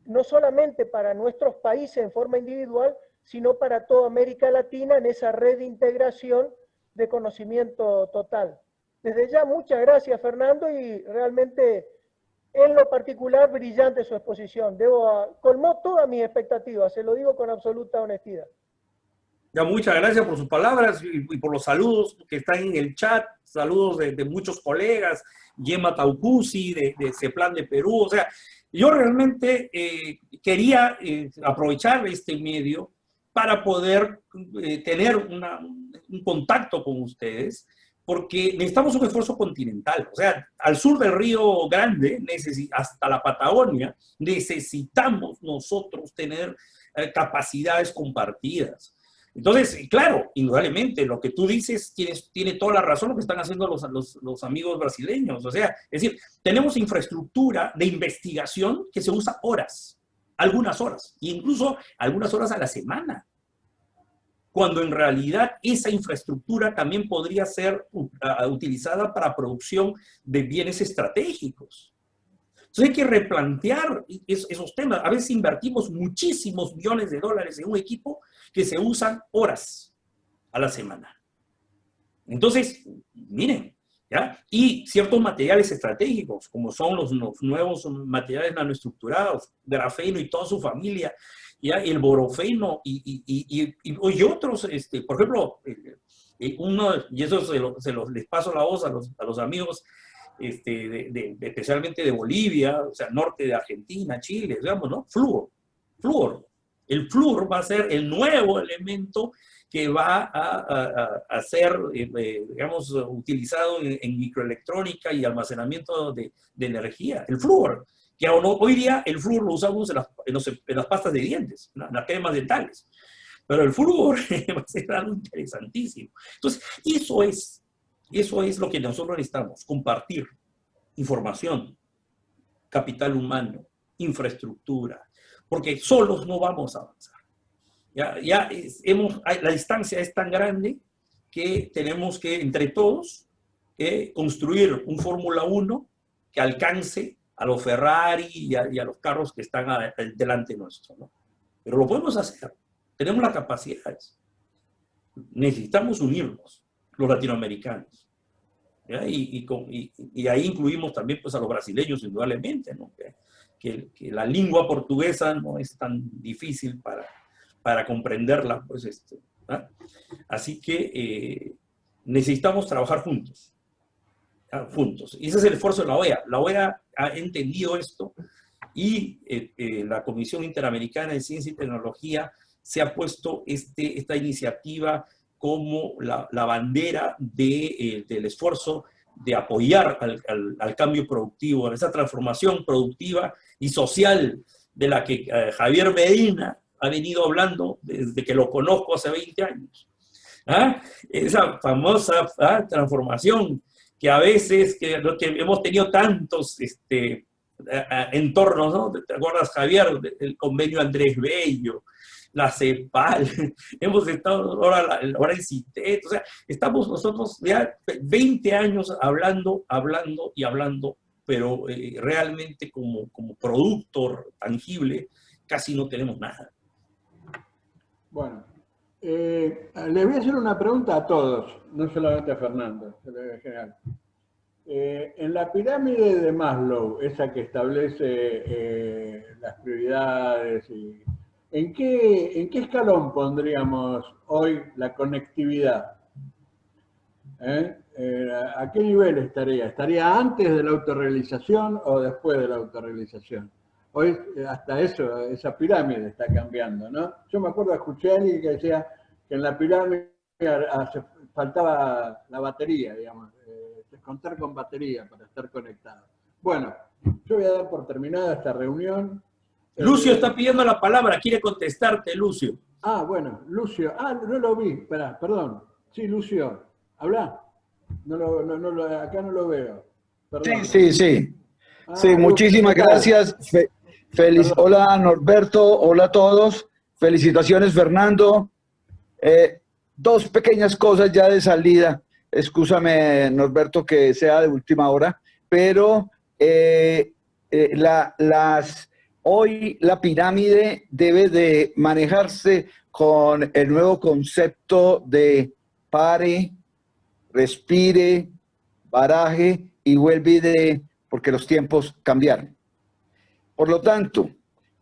F: no solamente para nuestros países en forma individual, sino para toda América Latina en esa red de integración de conocimiento total? Desde ya, muchas gracias, Fernando, y realmente, en lo particular, brillante su exposición. Colmó todas mis expectativas, se lo digo con absoluta honestidad.
B: Ya, muchas gracias por sus palabras y por los saludos que están en el chat, saludos de muchos colegas, Yema Taucusi, de CEPLAN de Perú. O sea, yo realmente quería aprovechar este medio para poder tener un contacto con ustedes, porque necesitamos un esfuerzo continental. O sea, al sur del Río Grande, hasta la Patagonia, necesitamos nosotros tener capacidades compartidas. Entonces, claro, indudablemente, lo que tú dices tiene toda la razón lo que están haciendo los amigos brasileños. O sea, es decir, tenemos infraestructura de investigación que se usa horas, algunas horas, e incluso algunas horas a la semana, cuando en realidad esa infraestructura también podría ser utilizada para producción de bienes estratégicos. Entonces hay que replantear esos temas. A veces invertimos muchísimos millones de dólares en un equipo que se usan horas a la semana. Entonces, miren, ¿ya? Y ciertos materiales estratégicos, como son los nuevos materiales nanoestructurados, grafeno y toda su familia, ¿ya? El borofeno y otros, por ejemplo, y eso les paso la voz a los amigos, especialmente de Bolivia, o sea, norte de Argentina, Chile, digamos, ¿no? Flúor. El flúor va a ser el nuevo elemento que va a ser, digamos, utilizado en microelectrónica y almacenamiento de energía. El flúor, que hoy día el flúor lo usamos en las pastas de dientes, en las cremas dentales. Pero el flúor va a ser algo interesantísimo. Entonces, eso es lo que nosotros necesitamos, compartir información, capital humano, infraestructura, porque solos no vamos a avanzar. La distancia es tan grande que tenemos que, entre todos, construir un Fórmula 1 que alcance a los Ferrari y a los carros que están delante nuestro, ¿no? Pero lo podemos hacer, tenemos las capacidades. Necesitamos unirnos, los latinoamericanos. ¿Ya? Y ahí incluimos también pues, a los brasileños, indudablemente, ¿no? Que la lengua portuguesa no es tan difícil para comprenderla. Pues, ¿ah? Así que necesitamos trabajar juntos. ¿Ah? Juntos. Y ese es el esfuerzo de la OEA. La OEA ha entendido esto y la Comisión Interamericana de Ciencia y Tecnología se ha puesto esta iniciativa como la bandera del esfuerzo de apoyar al cambio productivo, a esa transformación productiva y social de la que Javier Medina ha venido hablando desde que lo conozco hace 20 años. ¿Ah? Esa famosa transformación que a veces que hemos tenido tantos entornos, ¿no? ¿Te acuerdas, Javier, del convenio Andrés Bello, la CEPAL? Hemos estado ahora en CITET, o sea, estamos nosotros ya 20 años hablando y hablando, pero realmente como producto tangible casi no tenemos nada.
A: Bueno, le voy a hacer una pregunta a todos, no solamente a Fernando, en general. En la pirámide de Maslow, esa que establece las prioridades, ¿en qué escalón pondríamos hoy la conectividad? ¿A qué nivel estaría? ¿Estaría antes de la autorrealización o después de la autorrealización? Hoy hasta eso, esa pirámide está cambiando, ¿no? Yo me acuerdo, escuché a alguien que decía que en la pirámide faltaba la batería, digamos, contar con batería para estar conectado. Bueno, yo voy a dar por terminada esta reunión.
B: Lucio está pidiendo la palabra, quiere contestarte, Lucio.
A: Ah, bueno, Lucio. Ah, no lo vi, espera, perdón. Sí, Lucio, habla. Acá no lo veo. Perdón.
G: Sí. Sí, muchísimas gracias. Hola, Norberto. Hola a todos. Felicitaciones, Fernando. Dos pequeñas cosas ya de salida. Excúsame, Norberto, que sea de última hora, pero hoy la pirámide debe de manejarse con el nuevo concepto de pare, respire, baraje y vuelve porque los tiempos cambiaron. Por lo tanto,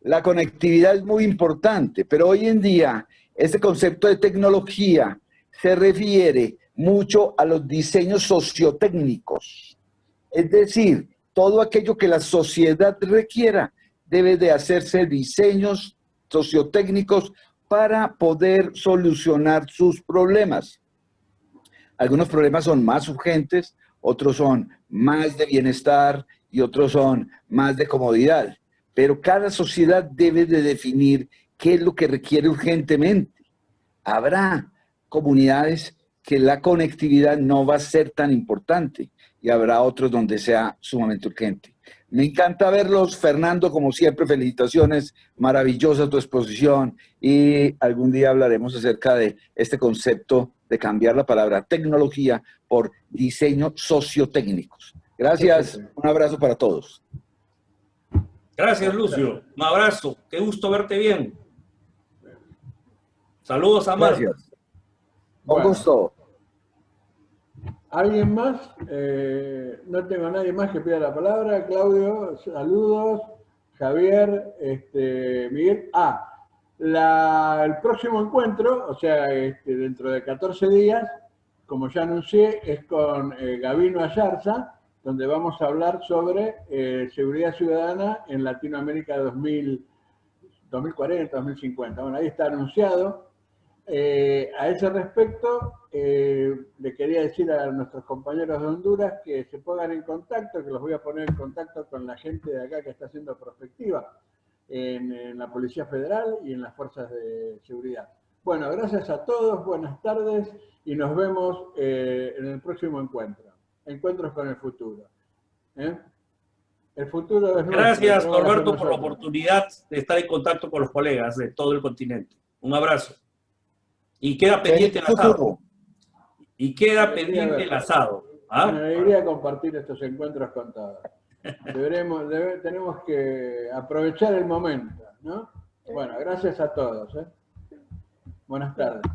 G: la conectividad es muy importante, pero hoy en día este concepto de tecnología se refiere mucho a los diseños sociotécnicos. Es decir, todo aquello que la sociedad requiera debe de hacerse diseños sociotécnicos para poder solucionar sus problemas. Algunos problemas son más urgentes, otros son más de bienestar y otros son más de comodidad. Pero cada sociedad debe de definir qué es lo que requiere urgentemente. Habrá comunidades que la conectividad no va a ser tan importante y habrá otros donde sea sumamente urgente. Me encanta verlos, Fernando, como siempre, felicitaciones, maravillosa tu exposición y algún día hablaremos acerca de este concepto de cambiar la palabra tecnología por diseño sociotécnicos. Gracias, un abrazo para todos.
B: Gracias, Lucio, un abrazo, qué gusto verte bien. Saludos a Marta.
G: Gracias. Con gusto.
A: ¿Alguien más? No tengo a nadie más que pida la palabra. Claudio, saludos. Javier, Miguel. El próximo encuentro, o sea, dentro de 14 días, como ya anuncié, es con Gabino Ayarza, donde vamos a hablar sobre seguridad ciudadana en Latinoamérica 2040, 2050. Bueno, ahí está anunciado. A ese respecto, le quería decir a nuestros compañeros de Honduras que se pongan en contacto, que los voy a poner en contacto con la gente de acá que está haciendo prospectiva en la Policía Federal y en las fuerzas de seguridad. Bueno, gracias a todos, buenas tardes y nos vemos en el próximo encuentro. Encuentros con el futuro. El futuro es nuestro.
B: Gracias, Norberto, por la oportunidad de estar en contacto con los colegas de todo el continente. Un abrazo. Y queda pendiente el asado. Y queda pendiente el asado.
A: Me alegría compartir estos encuentros con todos. Tenemos que aprovechar el momento, ¿no? Bueno, gracias a todos. Buenas tardes.